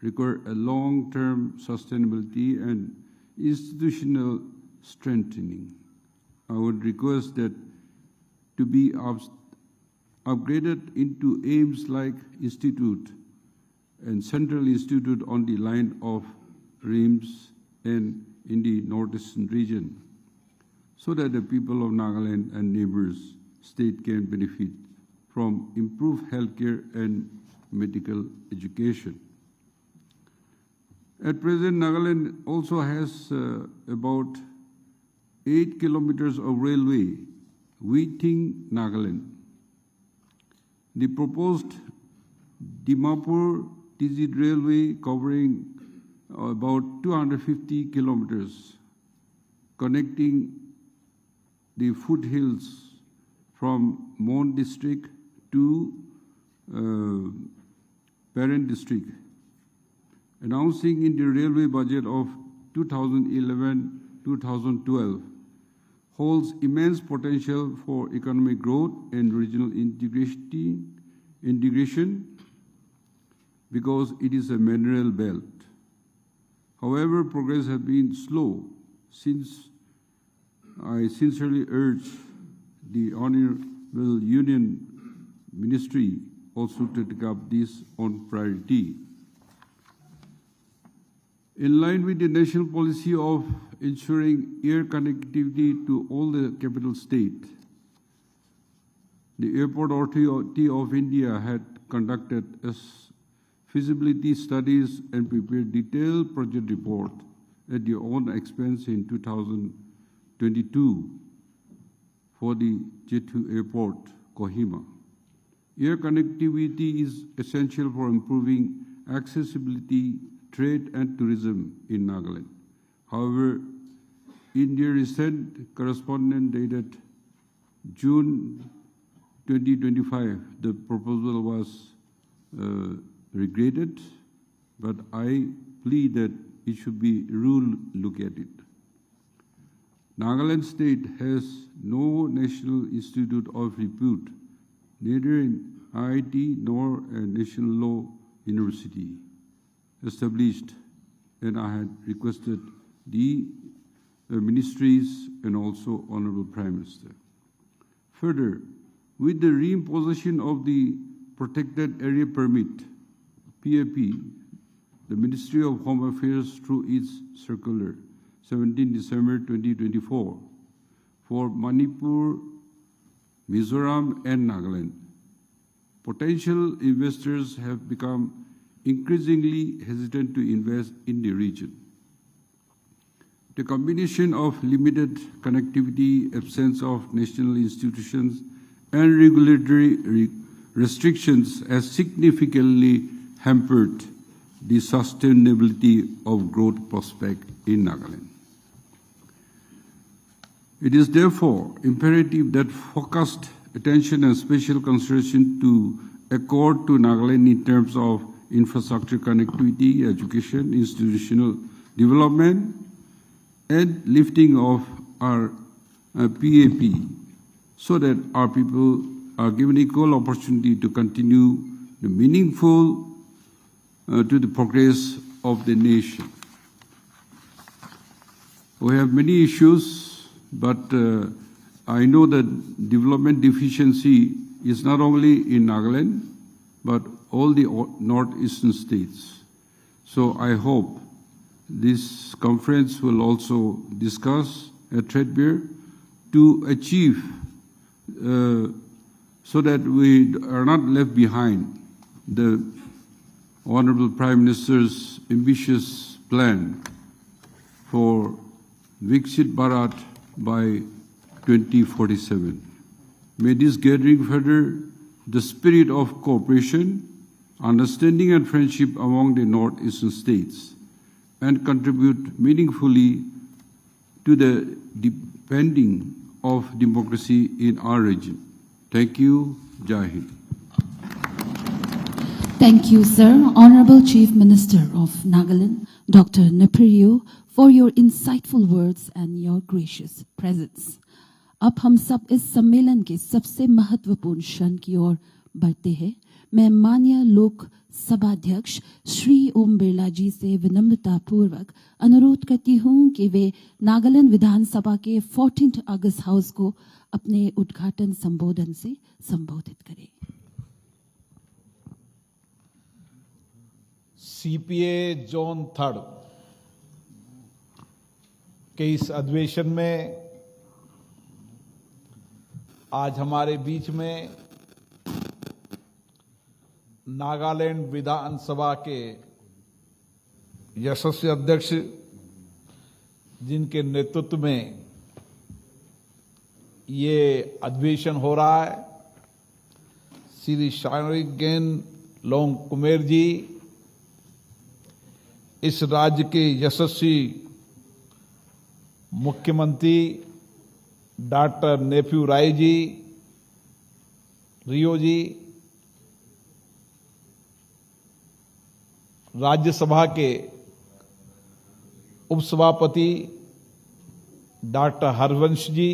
require a long-term sustainability and institutional strengthening. I would request that to be upgraded into AIIMS-like institute and central institute on the line of RIMS and in the northeastern region, so that the people of Nagaland and neighbors state can benefit from improved healthcare and medical education. At present, Nagaland also has about 8 kilometers of railway within Nagaland. The proposed Dimapur-TZ railway covering about 250 kilometers, connecting the foothills from Mon district to Parent district, announcing in the railway budget of 2011-2012, holds immense potential for economic growth and regional integration because it is a mineral belt. However, progress has been slow, since I sincerely urge the Honorable Union Ministry also to take up this on priority. In line with the national policy of ensuring air connectivity to all the capital state, the Airport Authority of India had conducted feasibility studies and prepared detailed project report at their own expense in 2022 for the J2 Airport, Kohima. Air connectivity is essential for improving accessibility, trade and tourism in Nagaland. However, in their recent correspondence dated June 2025, the proposal was regretted, but I plead that it should be look at it. Nagaland state has no national institute of repute, neither in IIT nor a national law university established, and I had requested the ministries and also Honorable Prime Minister. Further, with the reimposition of the Protected Area Permit, PAP, the Ministry of Home Affairs through its circular 17 December 2024 for Manipur, Mizoram and Nagaland, potential investors have become increasingly hesitant to invest in the region. The combination of limited connectivity, absence of national institutions, and regulatory restrictions has significantly hampered the sustainability of growth prospect in Nagaland. It is therefore imperative that focused attention and special consideration to accord to Nagaland in terms of infrastructure connectivity, education, institutional development, and lifting of our PAP so that our people are given equal opportunity to continue the meaningful to the progress of the nation. We have many issues, but I know that development deficiency is not only in Nagaland, but all the northeastern states. So I hope this conference will also discuss a threadbare to achieve so that we are not left behind the Honorable Prime Minister's ambitious plan for Viksit Bharat by 2047. May this gathering further the spirit of cooperation, understanding and friendship among the northeastern states and contribute meaningfully to the deepening of democracy in our region. Thank you. Jai Hind. Thank you, sir. Honorable Chief Minister of Nagaland, Dr. Nepereou, for your insightful words and your gracious presence. अब हम सब इस सम्मेलन के सबसे महत्वपूर्ण क्षण की ओर बढ़ते हैं। मैं माननीय लोक सभाध्यक्ष श्री ओम बिरला जी से विनम्रता पूर्वक अनुरोध करती हूं कि वे नागालैंड विधानसभा के 14th अगस्त हाउस को अपने उद्घाटन संबोधन से संबोधित करें। सीपीए जोन 3 के इस अधिवेशन में आज हमारे बीच में नागालैंड विधानसभा के यशस्वी अध्यक्ष जिनके नेतृत्व में ये अधिवेशन हो रहा है, श्री शारिगेन लोंगकुमेर जी, इस राज्य के यशस्वी मुख्यमंत्री डॉक्टर नेफ्यू राय जी, रियो जी, राज्यसभा के उपसभापति डॉक्टर हरवंश जी,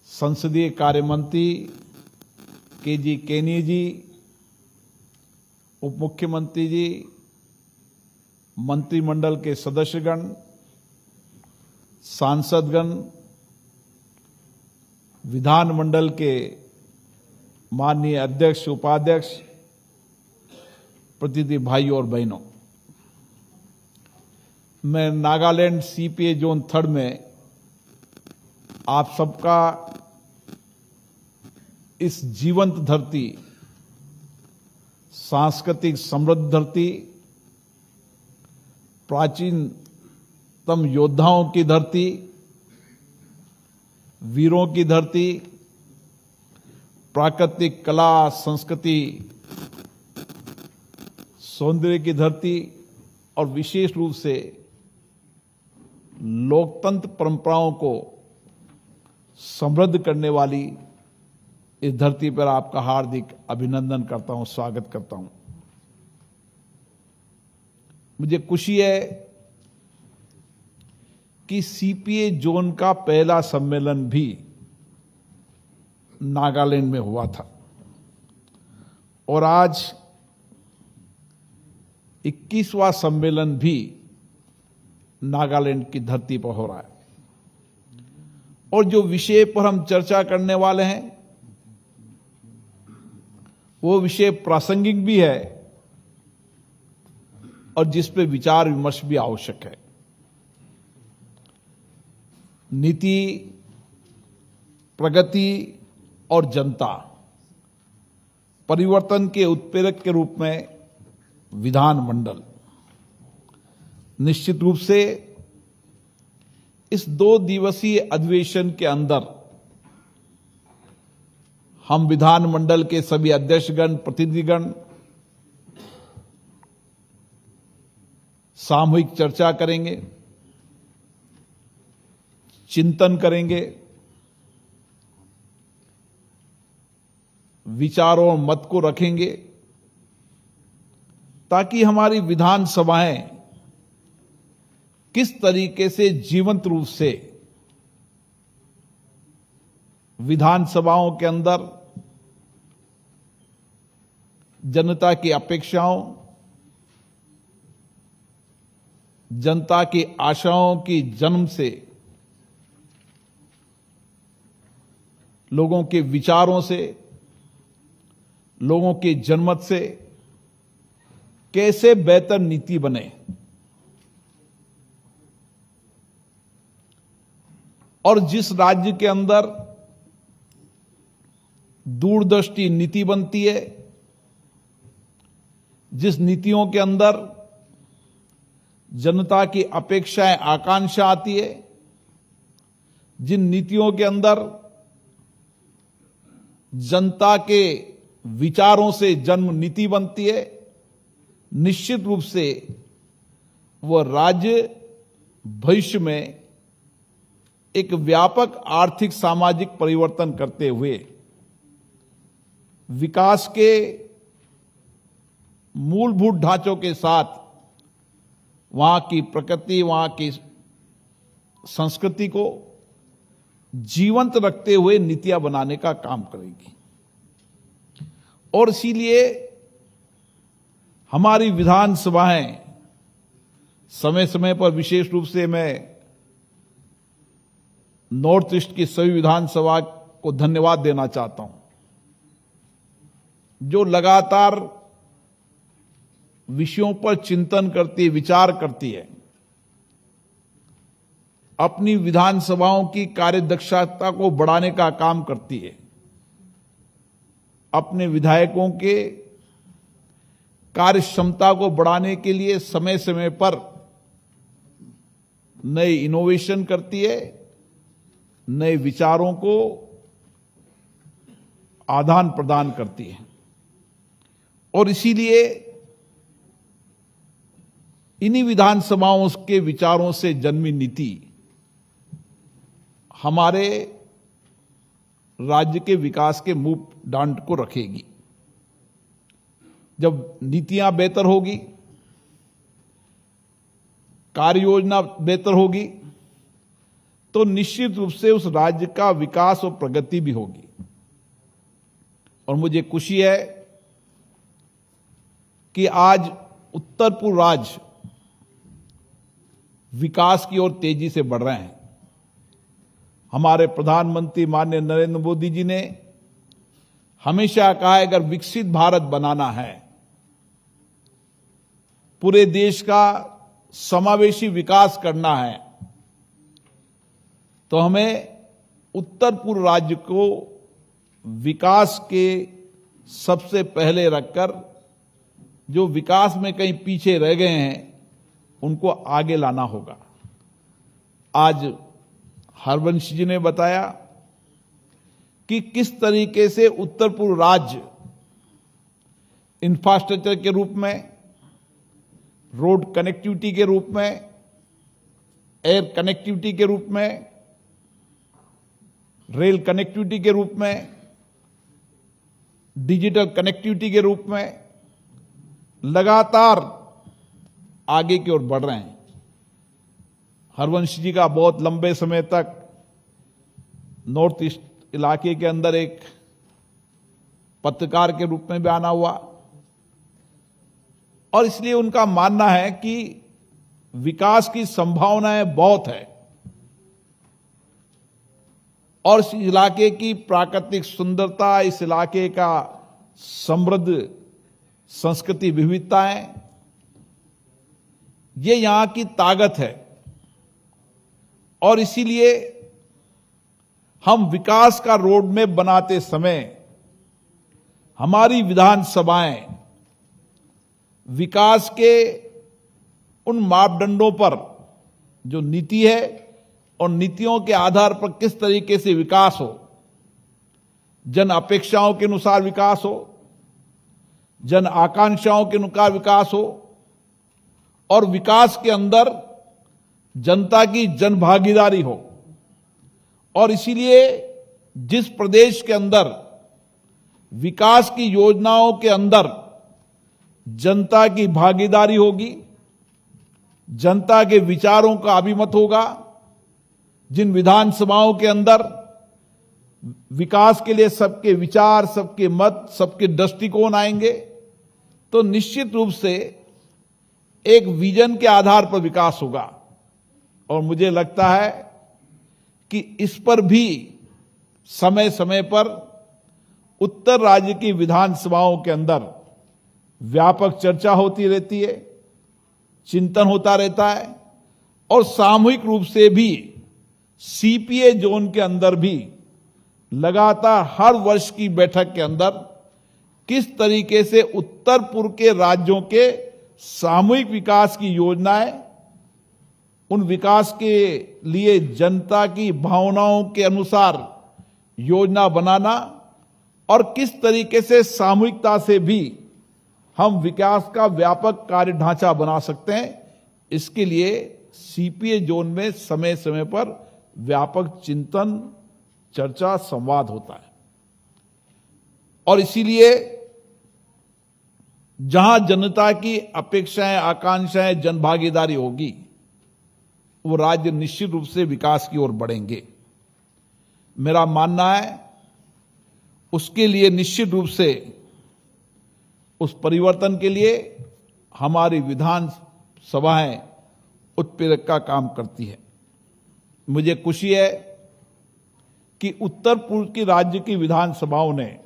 संसदीय कार्य मंत्री के.जी. केनी जी, उप मुख्यमंत्री जी, मंत्रिमंडल के सदस्यगण, सांसदगण, विधानमंडल के माननीय अध्यक्ष, उपाध्यक्ष, प्रतिनिधि भाई और बहनों, मैं नागालैंड सीपीए जोन 3 में आप सबका इस जीवंत धरती, सांस्कृतिक समृद्ध धरती, प्राचीनतम योद्धाओं की धरती, वीरों की धरती, प्राकृतिक कला संस्कृति सौंदर्य की धरती और विशेष रूप से लोकतंत्र परंपराओं को समृद्ध करने वाली इस धरती पर आपका हार्दिक अभिनंदन करता हूं, स्वागत करता हूं। मुझे खुशी है कि सीपीए जोन का पहला सम्मेलन भी नागालैंड में हुआ था और आज 21वां सम्मेलन भी नागालैंड की धरती पर हो रहा है और जो विषय पर हम चर्चा करने वाले हैं वो विषय प्रासंगिक भी है और जिस पे विचार विमर्श भी आवश्यक है। नीति, प्रगति और जनता, परिवर्तन के उत्प्रेरक के रूप में विधानमंडल निश्चित रूप से इस 2 दिवसीय अधिवेशन के अंदर हम विधानमंडल के सभी अध्यक्षगण, प्रतिनिधिगण सामूहिक चर्चा करेंगे, चिंतन करेंगे, विचारों और मत को रखेंगे, ताकि हमारी विधानसभाएं किस तरीके से जीवंत रूप से विधानसभाओं के अंदर जनता की अपेक्षाओं, जनता की आशाओं की जन्म से, लोगों के विचारों से, लोगों के जनमत से कैसे बेहतर नीति बने और जिस राज्य के अंदर दूरदृष्टि नीति बनती है, जिस नीतियों के अंदर जनता की अपेक्षाएं, आकांक्षा आती है, जिन नीतियों के अंदर जनता के विचारों से जन्म नीति बनती है, निश्चित रूप से वह राज्य भविष्य में एक व्यापक आर्थिक सामाजिक परिवर्तन करते हुए विकास के मूलभूत ढांचों के साथ वहां की प्रकृति, वहां की संस्कृति को जीवंत रखते हुए नीतियां बनाने का काम करेगी। और इसीलिए हमारी विधानसभाएं समय समय पर, विशेष रूप से मैं नॉर्थ ईस्ट की सभी विधानसभा को धन्यवाद देना चाहता हूं, जो लगातार विषयों पर चिंतन करती है, विचार करती है, अपनी विधानसभाओं की कार्यदक्षता को बढ़ाने का काम करती है, अपने विधायकों के कार्य क्षमता को बढ़ाने के लिए समय समय पर नए इनोवेशन करती है, नए विचारों को आदान प्रदान करती है। और इसीलिए इन्हीं विधानसभाओं के विचारों से जन्मी नीति हमारे राज्य के विकास के मापदंड को रखेगी। जब नीतियां बेहतर होगी, कार्य योजना बेहतर होगी, तो निश्चित रूप से उस राज्य का विकास और प्रगति भी होगी। और मुझे खुशी है कि आज उत्तर पूर्व राज्य विकास की ओर तेजी से बढ़ रहे हैं। हमारे प्रधानमंत्री माननीय नरेंद्र मोदी जी ने हमेशा कहा है, अगर विकसित भारत बनाना है, पूरे देश का समावेशी विकास करना है, तो हमें उत्तर पूर्व राज्य को विकास के सबसे पहले रखकर जो विकास में कहीं पीछे रह गए हैं उनको आगे लाना होगा। आज हरवंश जी ने बताया कि किस तरीके से उत्तर पूर्व राज्य इंफ्रास्ट्रक्चर के रूप में, रोड कनेक्टिविटी के रूप में, एयर कनेक्टिविटी के रूप में, रेल कनेक्टिविटी के रूप में, डिजिटल कनेक्टिविटी के रूप में लगातार आगे की ओर बढ़ रहे हैं। हरवंश जी का बहुत लंबे समय तक नॉर्थ ईस्ट इलाके के अंदर एक पत्रकार के रूप में भी आना हुआ, और इसलिए उनका मानना है कि विकास की संभावनाएं बहुत है और इस इलाके की प्राकृतिक सुंदरता, इस इलाके का समृद्ध संस्कृति विविधताएं, ये यहां की ताकत है। और इसीलिए हम विकास का रोड मैप बनाते समय हमारी विधानसभाएं विकास के उन मापदंडों पर जो नीति है और नीतियों के आधार पर किस तरीके से विकास हो, जन अपेक्षाओं के अनुसार विकास हो, जन आकांक्षाओं के अनुसार विकास हो, और विकास के अंदर जनता की जन भागीदारी हो। और इसीलिए जिस प्रदेश के अंदर विकास की योजनाओं के अंदर जनता की भागीदारी होगी, जनता के विचारों का अभिमत होगा, जिन विधानसभाओं के अंदर विकास के लिए सबके विचार, सबके मत, सबके दृष्टिकोण आएंगे, तो निश्चित रूप से एक विजन के आधार पर विकास होगा। और मुझे लगता है कि इस पर भी समय समय पर उत्तर राज्य की विधानसभाओं के अंदर व्यापक चर्चा होती रहती है, चिंतन होता रहता है, और सामूहिक रूप से भी सीपीए जोन के अंदर भी लगातार हर वर्ष की बैठक के अंदर किस तरीके से उत्तर पूर्व के राज्यों के सामूहिक विकास की योजनाएं, उन विकास के लिए जनता की भावनाओं के अनुसार योजना बनाना, और किस तरीके से सामूहिकता से भी हम विकास का व्यापक कार्य ढांचा बना सकते हैं, इसके लिए सीपीए जोन में समय समय पर व्यापक चिंतन, चर्चा, संवाद होता है। और इसीलिए जहां जनता की अपेक्षाएं, आकांक्षाएं, जनभागीदारी होगी, वो राज्य निश्चित रूप से विकास की ओर बढ़ेंगे। मेरा मानना है उसके लिए निश्चित रूप से, उस परिवर्तन के लिए हमारी विधान सभाएं उत्प्रेरक का काम करती है। मुझे खुशी है कि उत्तर पूर्व की राज्य की विधानसभाओं ने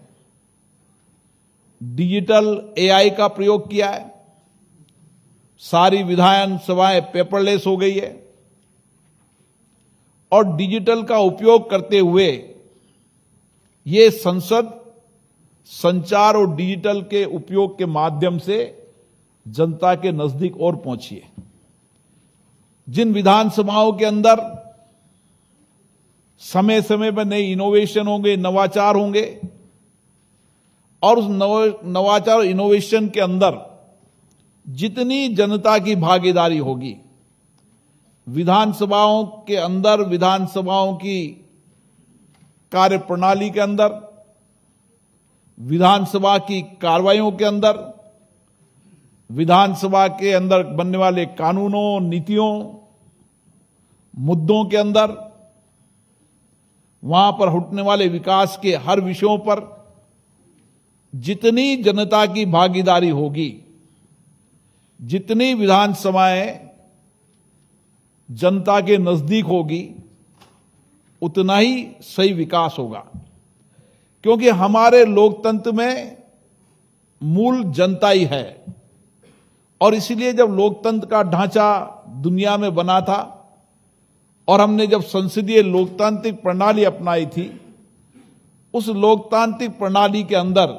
डिजिटल एआई का प्रयोग किया है। सारी विधानसभाएं पेपरलेस हो गई है, और डिजिटल का उपयोग करते हुए ये संसद संचार और डिजिटल के उपयोग के माध्यम से जनता के नजदीक और पहुंची है। जिन विधानसभाओं के अंदर समय समय पर नए इनोवेशन होंगे, नवाचार होंगे, और उस नवाचार और इनोवेशन के अंदर जितनी जनता की भागीदारी होगी, विधानसभाओं के अंदर, विधानसभाओं की कार्यप्रणाली के अंदर, विधानसभा की कार्रवाइयों के अंदर, विधानसभा के अंदर बनने वाले कानूनों, नीतियों, मुद्दों के अंदर, वहां पर उठने वाले विकास के हर विषयों पर जितनी जनता की भागीदारी होगी, जितनी विधानसभाएं जनता के नजदीक होगी, उतना ही सही विकास होगा। क्योंकि हमारे लोकतंत्र में मूल जनता ही है, और इसलिए जब लोकतंत्र का ढांचा दुनिया में बना था और हमने जब संसदीय लोकतांत्रिक प्रणाली अपनाई थी, उस लोकतांत्रिक प्रणाली के अंदर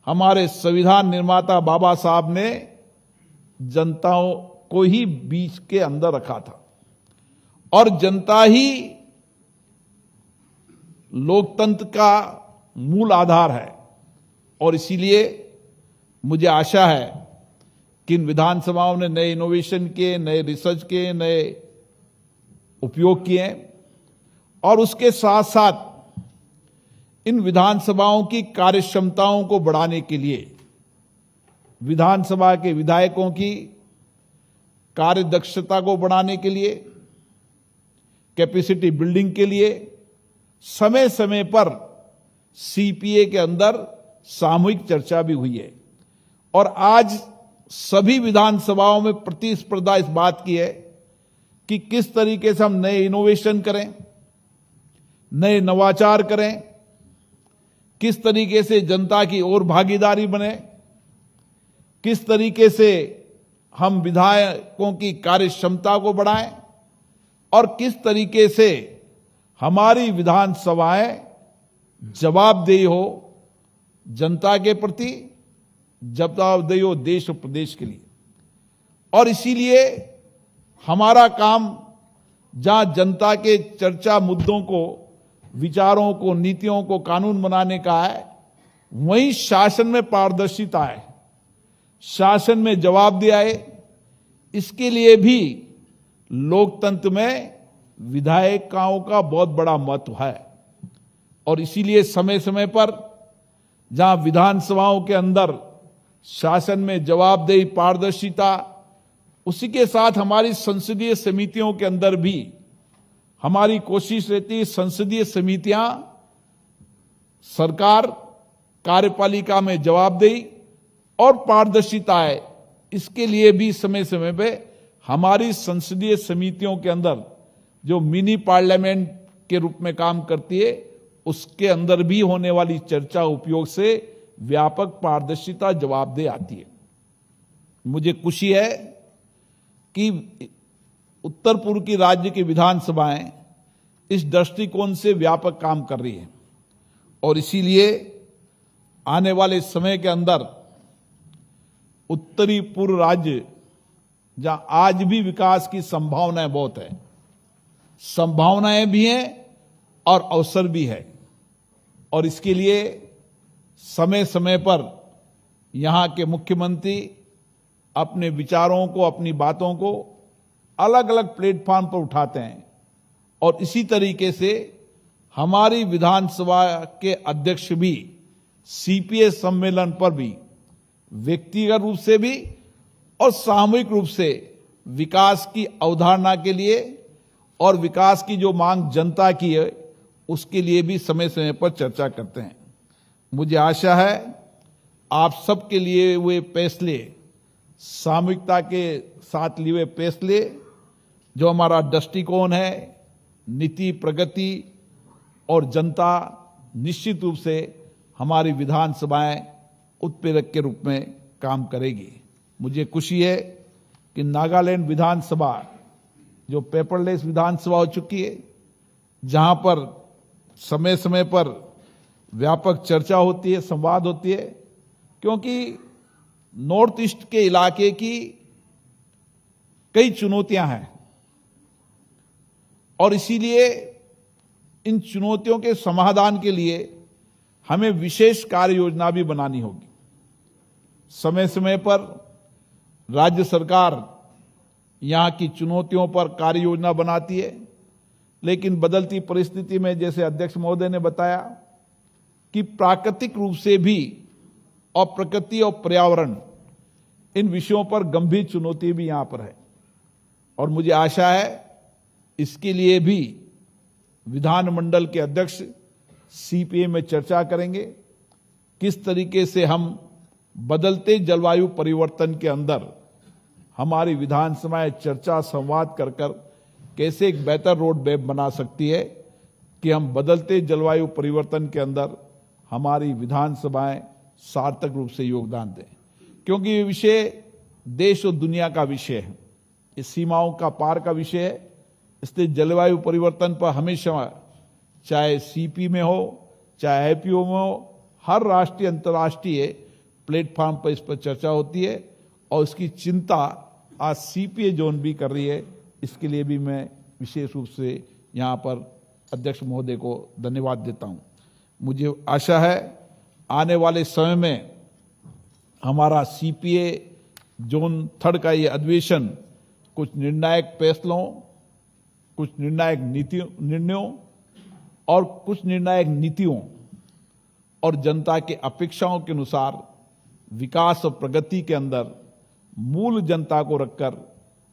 हमारे संविधान निर्माता बाबा साहब ने जनताओं को ही बीच के अंदर रखा था, और जनता ही लोकतंत्र का मूल आधार है। और इसीलिए मुझे आशा है कि इन विधानसभाओं ने नए इनोवेशन किए, नए रिसर्च के, नए उपयोग किए, और उसके साथ साथ इन विधानसभाओं की कार्यक्षमताओं को बढ़ाने के लिए, विधानसभा के विधायकों की कार्यदक्षता को बढ़ाने के लिए, कैपेसिटी बिल्डिंग के लिए समय समय पर सीपीए के अंदर सामूहिक चर्चा भी हुई है। और आज सभी विधानसभाओं में प्रतिस्पर्धा इस बात की है कि किस तरीके से हम नए इनोवेशन करें, नए नवाचार करें, किस तरीके से जनता की और भागीदारी बने, किस तरीके से हम विधायकों की कार्यक्षमता को बढ़ाएं, और किस तरीके से हमारी विधानसभाएं जवाबदेही हो जनता के प्रति, जवाबदेही हो देश और प्रदेश के लिए। और इसीलिए हमारा काम जहां जनता के चर्चा मुद्दों को विचारों को, नीतियों को कानून बनाने का है, वहीं शासन में पारदर्शिता है, शासन में जवाबदेही आए। इसके लिए भी लोकतंत्र में विधायिकाओं का बहुत बड़ा महत्व है। और इसीलिए समय समय पर जहां विधानसभाओं के अंदर शासन में जवाबदेही, पारदर्शिता, उसी के साथ हमारी संसदीय समितियों के अंदर भी हमारी कोशिश रहती है संसदीय समितियां सरकार, कार्यपालिका में जवाबदेही और पारदर्शिता है। इसके लिए भी समय समय पे हमारी संसदीय समितियों के अंदर जो मिनी पार्लियामेंट के रूप में काम करती है, उसके अंदर भी होने वाली चर्चा उपयोग से व्यापक पारदर्शिता, जवाबदेही आती है। मुझे खुशी है कि उत्तर पूर्व की राज्य की विधानसभाएं इस दृष्टिकोण से व्यापक काम कर रही है और इसीलिए आने वाले समय के अंदर उत्तरी पूर्व राज्य जहां आज भी विकास की संभावनाएं बहुत है, संभावनाएं भी हैं और अवसर भी है, और इसके लिए समय समय पर यहां के मुख्यमंत्री अपने विचारों को, अपनी बातों को अलग अलग प्लेटफॉर्म पर उठाते हैं। और इसी तरीके से हमारी विधानसभा के अध्यक्ष भी सीपीए सम्मेलन पर भी व्यक्तिगत रूप से भी और सामूहिक रूप से विकास की अवधारणा के लिए और विकास की जो मांग जनता की है उसके लिए भी समय समय पर चर्चा करते हैं। मुझे आशा है आप सबके लिए हुए फैसले, सामूहिकता के साथ लिए हुए फैसले, जो हमारा दृष्टिकोण है, नीति, प्रगति और जनता, निश्चित रूप से हमारी विधानसभाएं उत्प्रेरक के रूप में काम करेगी। मुझे खुशी है कि नागालैंड विधानसभा जो पेपरलेस विधानसभा हो चुकी है, जहां पर समय समय पर व्यापक चर्चा होती है, संवाद होती है, क्योंकि नॉर्थ ईस्ट के इलाके की कई चुनौतियां हैं और इसीलिए इन चुनौतियों के समाधान के लिए हमें विशेष कार्य योजना भी बनानी होगी। समय समय पर राज्य सरकार यहां की चुनौतियों पर कार्य योजना बनाती है, लेकिन बदलती परिस्थिति में, जैसे अध्यक्ष महोदय ने बताया, कि प्राकृतिक रूप से भी और प्रकृति और पर्यावरण, इन विषयों पर गंभीर चुनौती भी यहां पर है। और मुझे आशा है इसके लिए भी विधानमंडल के अध्यक्ष सीपीए में चर्चा करेंगे, किस तरीके से हम बदलते जलवायु परिवर्तन के अंदर हमारी विधानसभाएं चर्चा, संवाद कर कैसे एक बेहतर रोड मैप बना सकती है कि हम बदलते जलवायु परिवर्तन के अंदर हमारी विधानसभाएं सार्थक रूप से योगदान दें, क्योंकि ये विषय देश और दुनिया का विषय है, इस सीमाओं का पार का विषय है। इसलिए जलवायु परिवर्तन पर हमेशा, चाहे सीपी में हो, चाहे आईपीओ में हो, हर राष्ट्रीय अंतर्राष्ट्रीय प्लेटफॉर्म पर इस पर चर्चा होती है और इसकी चिंता आज सीपीए जोन भी कर रही है। इसके लिए भी मैं विशेष रूप से यहाँ पर अध्यक्ष महोदय को धन्यवाद देता हूँ। मुझे आशा है आने वाले समय में हमारा सीपीए जोन 3 का ये अधिवेशन कुछ निर्णायक फैसलों, कुछ निर्णायक निर्णयों और कुछ निर्णायक नीतियों और जनता के अपेक्षाओं के अनुसार विकास और प्रगति के अंदर मूल जनता को रखकर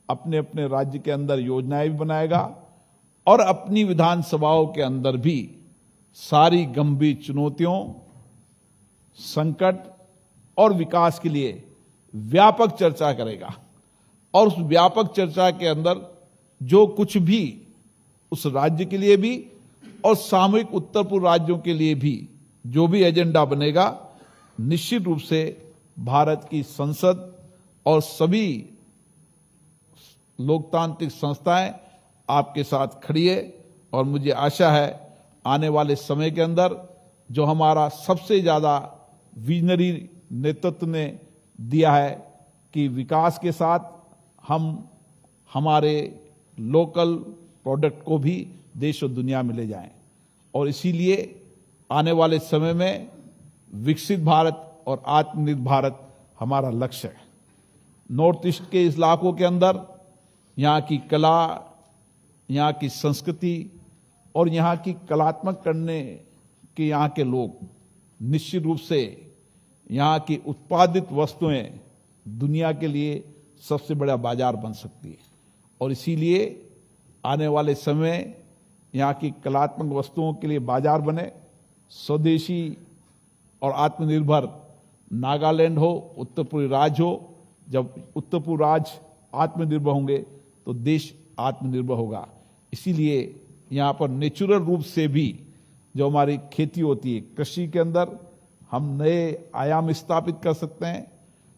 अपने अपने राज्य के अंदर योजनाएं भी बनाएगा और अपनी विधानसभाओं के अंदर भी सारी गंभीर चुनौतियों, संकट और विकास के लिए व्यापक चर्चा करेगा। और उस व्यापक चर्चा के अंदर जो कुछ भी उस राज्य के लिए भी और सामूहिक उत्तर पूर्व राज्यों के लिए भी जो भी एजेंडा बनेगा, निश्चित रूप से भारत की संसद और सभी लोकतांत्रिक संस्थाएं आपके साथ खड़ी है। और मुझे आशा है आने वाले समय के अंदर जो हमारा सबसे ज्यादा विजनरी नेतृत्व ने दिया है कि विकास के साथ हम हमारे लोकल प्रोडक्ट को भी देश और दुनिया में ले जाएं। और इसीलिए आने वाले समय में विकसित भारत और आत्मनिर्भर भारत हमारा लक्ष्य है। नॉर्थ ईस्ट के इस इलाकों के अंदर यहाँ की कला, यहाँ की संस्कृति और यहाँ की कलात्मक करने के यहाँ के लोग निश्चित रूप से यहाँ की उत्पादित वस्तुएं दुनिया के लिए सबसे बड़ा बाजार बन सकती है। और इसीलिए आने वाले समय यहाँ की कलात्मक वस्तुओं के लिए बाजार बने, स्वदेशी और आत्मनिर्भर नागालैंड हो, उत्तर पूर्वी राज्य हो। जब उत्तर पूर्व राज्य आत्मनिर्भर होंगे तो देश आत्मनिर्भर होगा। इसीलिए यहाँ पर नेचुरल रूप से भी जो हमारी खेती होती है, कृषि के अंदर हम नए आयाम स्थापित कर सकते हैं।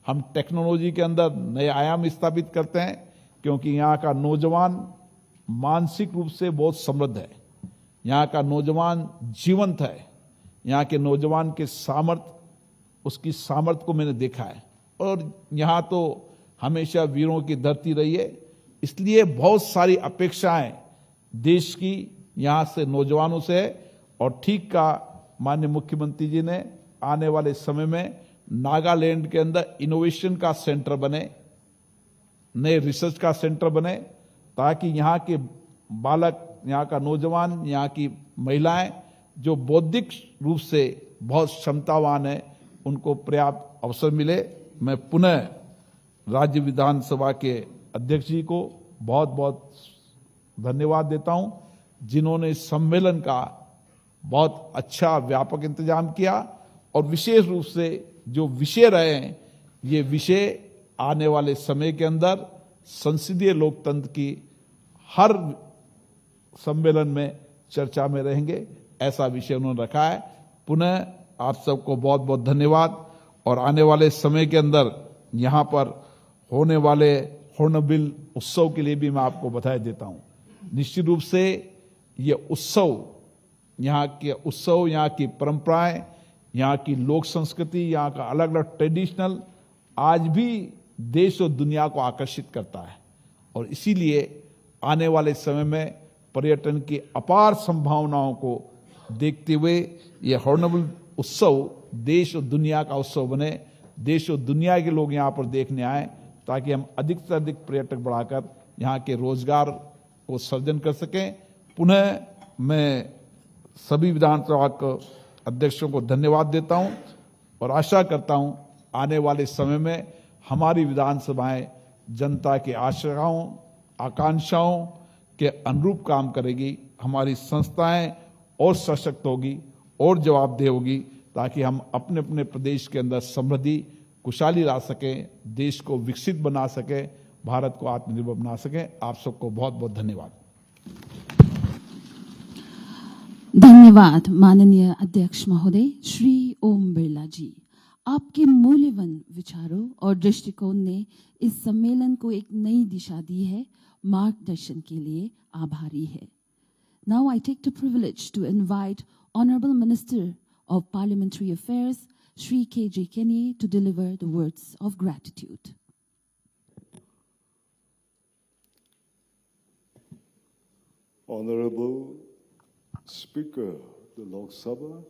हम टेक्नोलॉजी के अंदर नए आयाम स्थापित करते हैं, क्योंकि यहाँ का नौजवान मानसिक रूप से बहुत समृद्ध है। यहाँ का नौजवान जीवंत है। यहाँ के नौजवान के सामर्थ्य, उसकी सामर्थ्य को मैंने देखा है। और यहाँ तो हमेशा वीरों की धरती रही है, इसलिए बहुत सारी अपेक्षाएं देश की यहाँ से नौजवानों से है। और ठीक का माननीय मुख्यमंत्री जी ने आने वाले समय में नागालैंड के अंदर इनोवेशन का सेंटर बने, नए रिसर्च का सेंटर बने, ताकि यहाँ के बालक, यहाँ का नौजवान, यहाँ की महिलाएं जो बौद्धिक रूप से बहुत क्षमतावान है, उनको पर्याप्त अवसर मिले। मैं पुनः राज्य विधानसभा के अध्यक्ष जी को बहुत बहुत धन्यवाद देता हूं, जिन्होंने इस सम्मेलन का बहुत अच्छा व्यापक इंतजाम किया। और विशेष रूप से जो विषय रहे हैं, ये विषय आने वाले समय के अंदर संसदीय लोकतंत्र की हर सम्मेलन में चर्चा में रहेंगे, ऐसा विषय उन्होंने रखा है। पुनः आप सबको बहुत बहुत धन्यवाद। और आने वाले समय के अंदर यहाँ पर होने वाले हॉर्नबिल उत्सव के लिए भी मैं आपको बधाई देता हूँ। निश्चित रूप से ये उत्सव, यहाँ के उत्सव, यहाँ की परंपराएं, यहाँ की लोक संस्कृति, यहाँ का अलग अलग ट्रेडिशनल आज भी देश और दुनिया को आकर्षित करता है। और इसीलिए आने वाले समय में पर्यटन की अपार संभावनाओं को देखते हुए ये हॉर्नबिल उत्सव देश और दुनिया का उत्सव बने, देश और दुनिया के लोग यहाँ पर देखने आए, ताकि हम अधिक से अधिक पर्यटक बढ़ाकर यहाँ के रोजगार को सर्जन कर सकें। पुनः मैं सभी विधानसभा के अध्यक्षों को धन्यवाद देता हूं और आशा करता हूं आने वाले समय में हमारी विधानसभाएं जनता की आशाओं, आकांक्षाओं के अनुरूप काम करेगी। हमारी संस्थाएं और सशक्त होगी और जवाबदेह होगी, ताकि हम अपने अपने प्रदेश के अंदर समृद्धि, खुशहाली ला सकें, देश को विकसित बना सकें, भारत को आत्मनिर्भर बना सकें। आप सबको बहुत बहुत धन्यवाद। धन्यवाद माननीय अध्यक्ष महोदय श्री ओम बिरला जी। आपके मूल्यवान विचारों और दृष्टिकोण ने इस सम्मेलन को एक नई दिशा दी है, मार्गदर्शन के लिए आभारी है। Now I take the privilege to invite Honorable Minister of Parliamentary Affairs Shri K.J. Kenny to deliver the words of gratitude. Honorable Speaker of the Lok Sabha,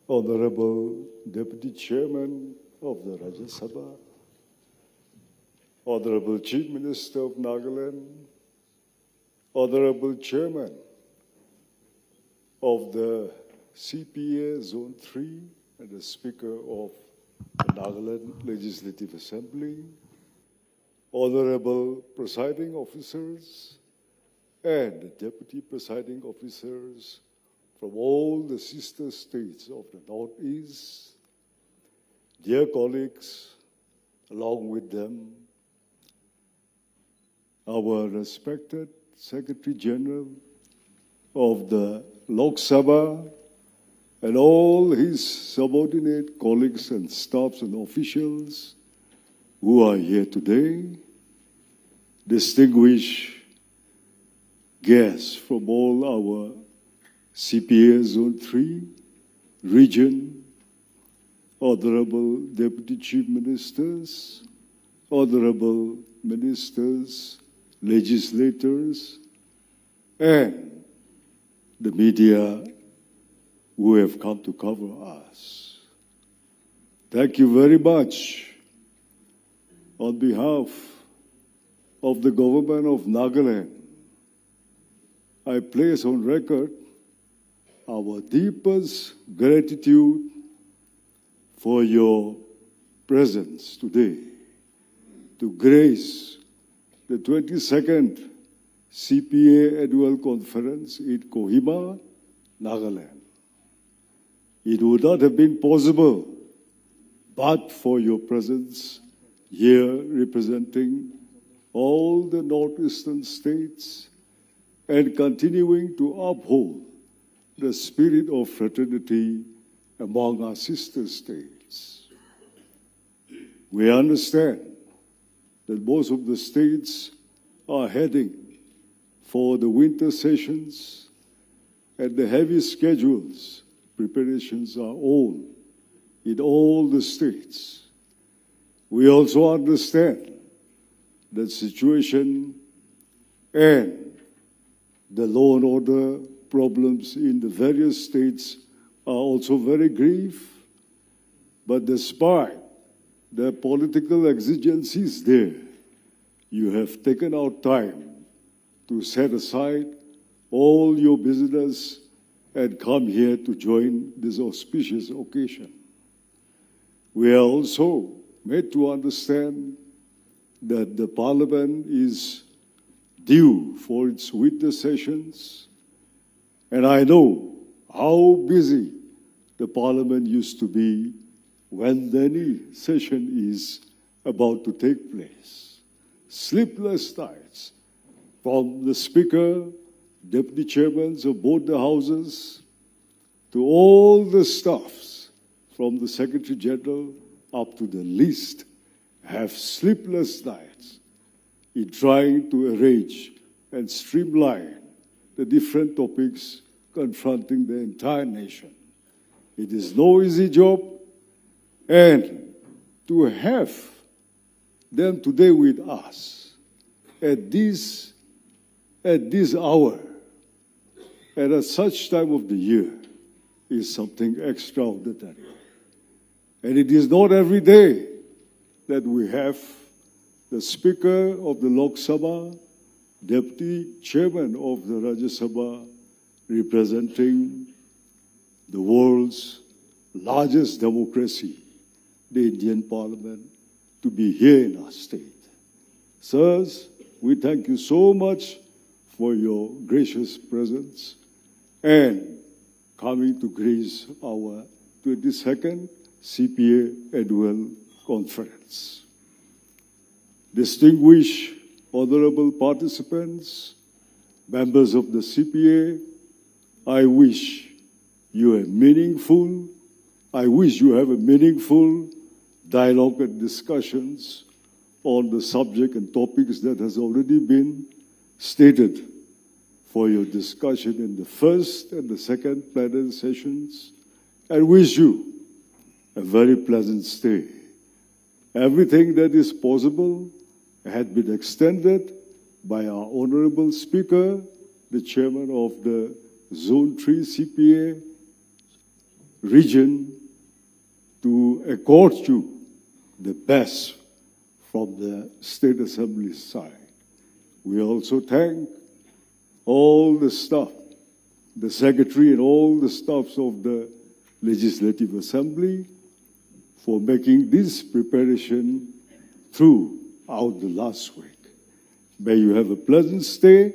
Honorable Deputy Chairman of the Rajya Sabha, Honorable Chief Minister of Nagaland, Honorable Chairman of the CPA Zone 3 and the Speaker of the Nagaland Legislative Assembly, Honorable Presiding Officers and Deputy Presiding Officers from all the sister states of the Northeast, dear colleagues, along with them, our respected Secretary General of the Lok Sabha and all his subordinate colleagues and staffs and officials who are here today, distinguished guests from all our CPA Zone 3 region, Honorable Deputy Chief Ministers, Honorable Ministers, legislators, and the media who have come to cover us. Thank you very much on behalf of the government of Nagaland. I place on record our deepest gratitude for your presence today to grace the 22nd CPA Annual Conference in Kohima, Nagaland. It would not have been possible but for your presence here representing all the northeastern states and continuing to uphold the spirit of fraternity among our sister states. We understand that most of the states are heading for the winter sessions and the heavy schedules preparations are on in all the states. We also understand the situation and the law and order problems in the various states are also very grave. But despite the political exigencies there, you have taken out time to set aside all your business and come here to join this auspicious occasion. We are also made to understand that the Parliament is due for its winter sessions, and I know how busy the Parliament used to be when any session is about to take place. Sleepless nights from the Speaker, Deputy Chairmen of both the Houses, to all the staffs, from the Secretary General up to the least, have sleepless nights in trying to arrange and streamline the different topics confronting the entire nation. It is no easy job, and to have them today with us at this hour and at such time of the year is something extraordinary. And it is not every day that we have the Speaker of the Lok Sabha, Deputy Chairman of the Rajya Sabha, representing the world's largest democracy, the Indian Parliament, to be here in our state. Sirs, we thank you so much for your gracious presence and coming to grace our 22nd CPA Annual Conference. Distinguished honorable participants, members of the CPA, I wish you have a meaningful dialogue and discussions on the subject and topics that has already been stated for your discussion in the first and the second plenary sessions, and wish you a very pleasant stay. Everything that is possible had been extended by our honorable Speaker, the Chairman of the Zone 3 CPA region, to accord you the best from the State Assembly side. We also thank all the staff, the Secretary and all the staffs of the Legislative Assembly for making this preparation throughout the last week. May you have a pleasant stay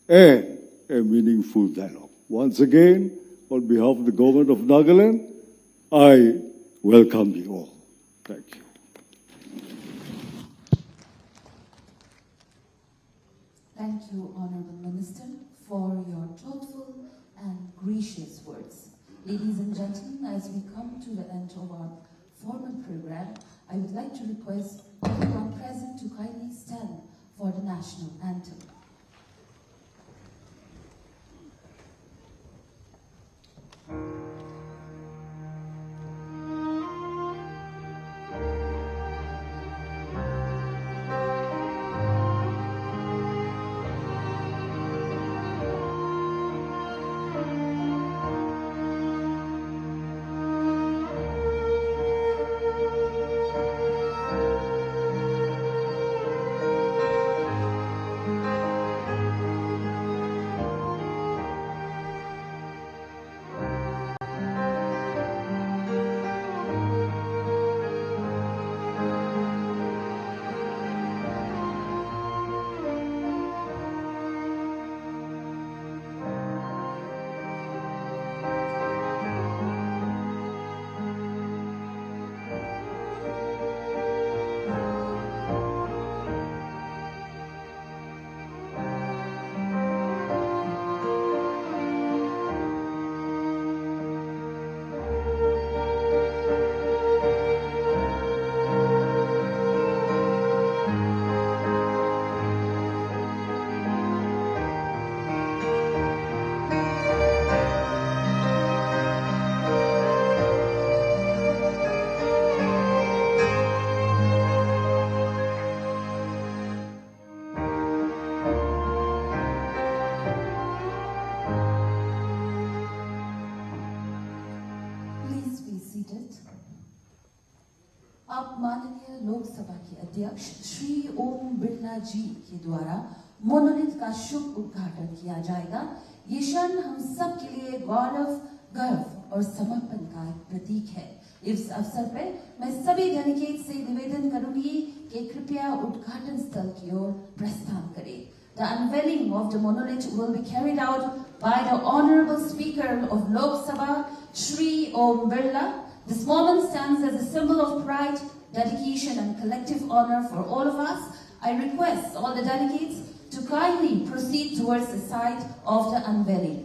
and a meaningful dialogue. Once again, on behalf of the Government of Nagaland, I welcome you all. Thank you. Thank you, Honorable Minister, for your thoughtful and gracious words. Ladies and gentlemen, as we come to the end of our formal program, I would like to request everyone present to kindly stand for the national anthem. seated. अब माननीय लोकसभा के अध्यक्ष श्री ओम बिरला जी के द्वारा monolith का शुभ उद्घाटन किया जाएगा। ये क्षण हम सब के लिए गौरव, गर्व और समर्पण का एक प्रतीक है। इस अवसर पर मैं सभी डेलीगेट से निवेदन करूंगी कि कृपया उद्घाटन स्थल की ओर प्रस्थान करें। The unveiling of the monolith will be carried out by the Honorable Speaker of Lok Sabha, Shri Om Birla. This moment stands as a symbol of pride, dedication and collective honor for all of us. I request all the delegates to kindly proceed towards the site of the unveiling.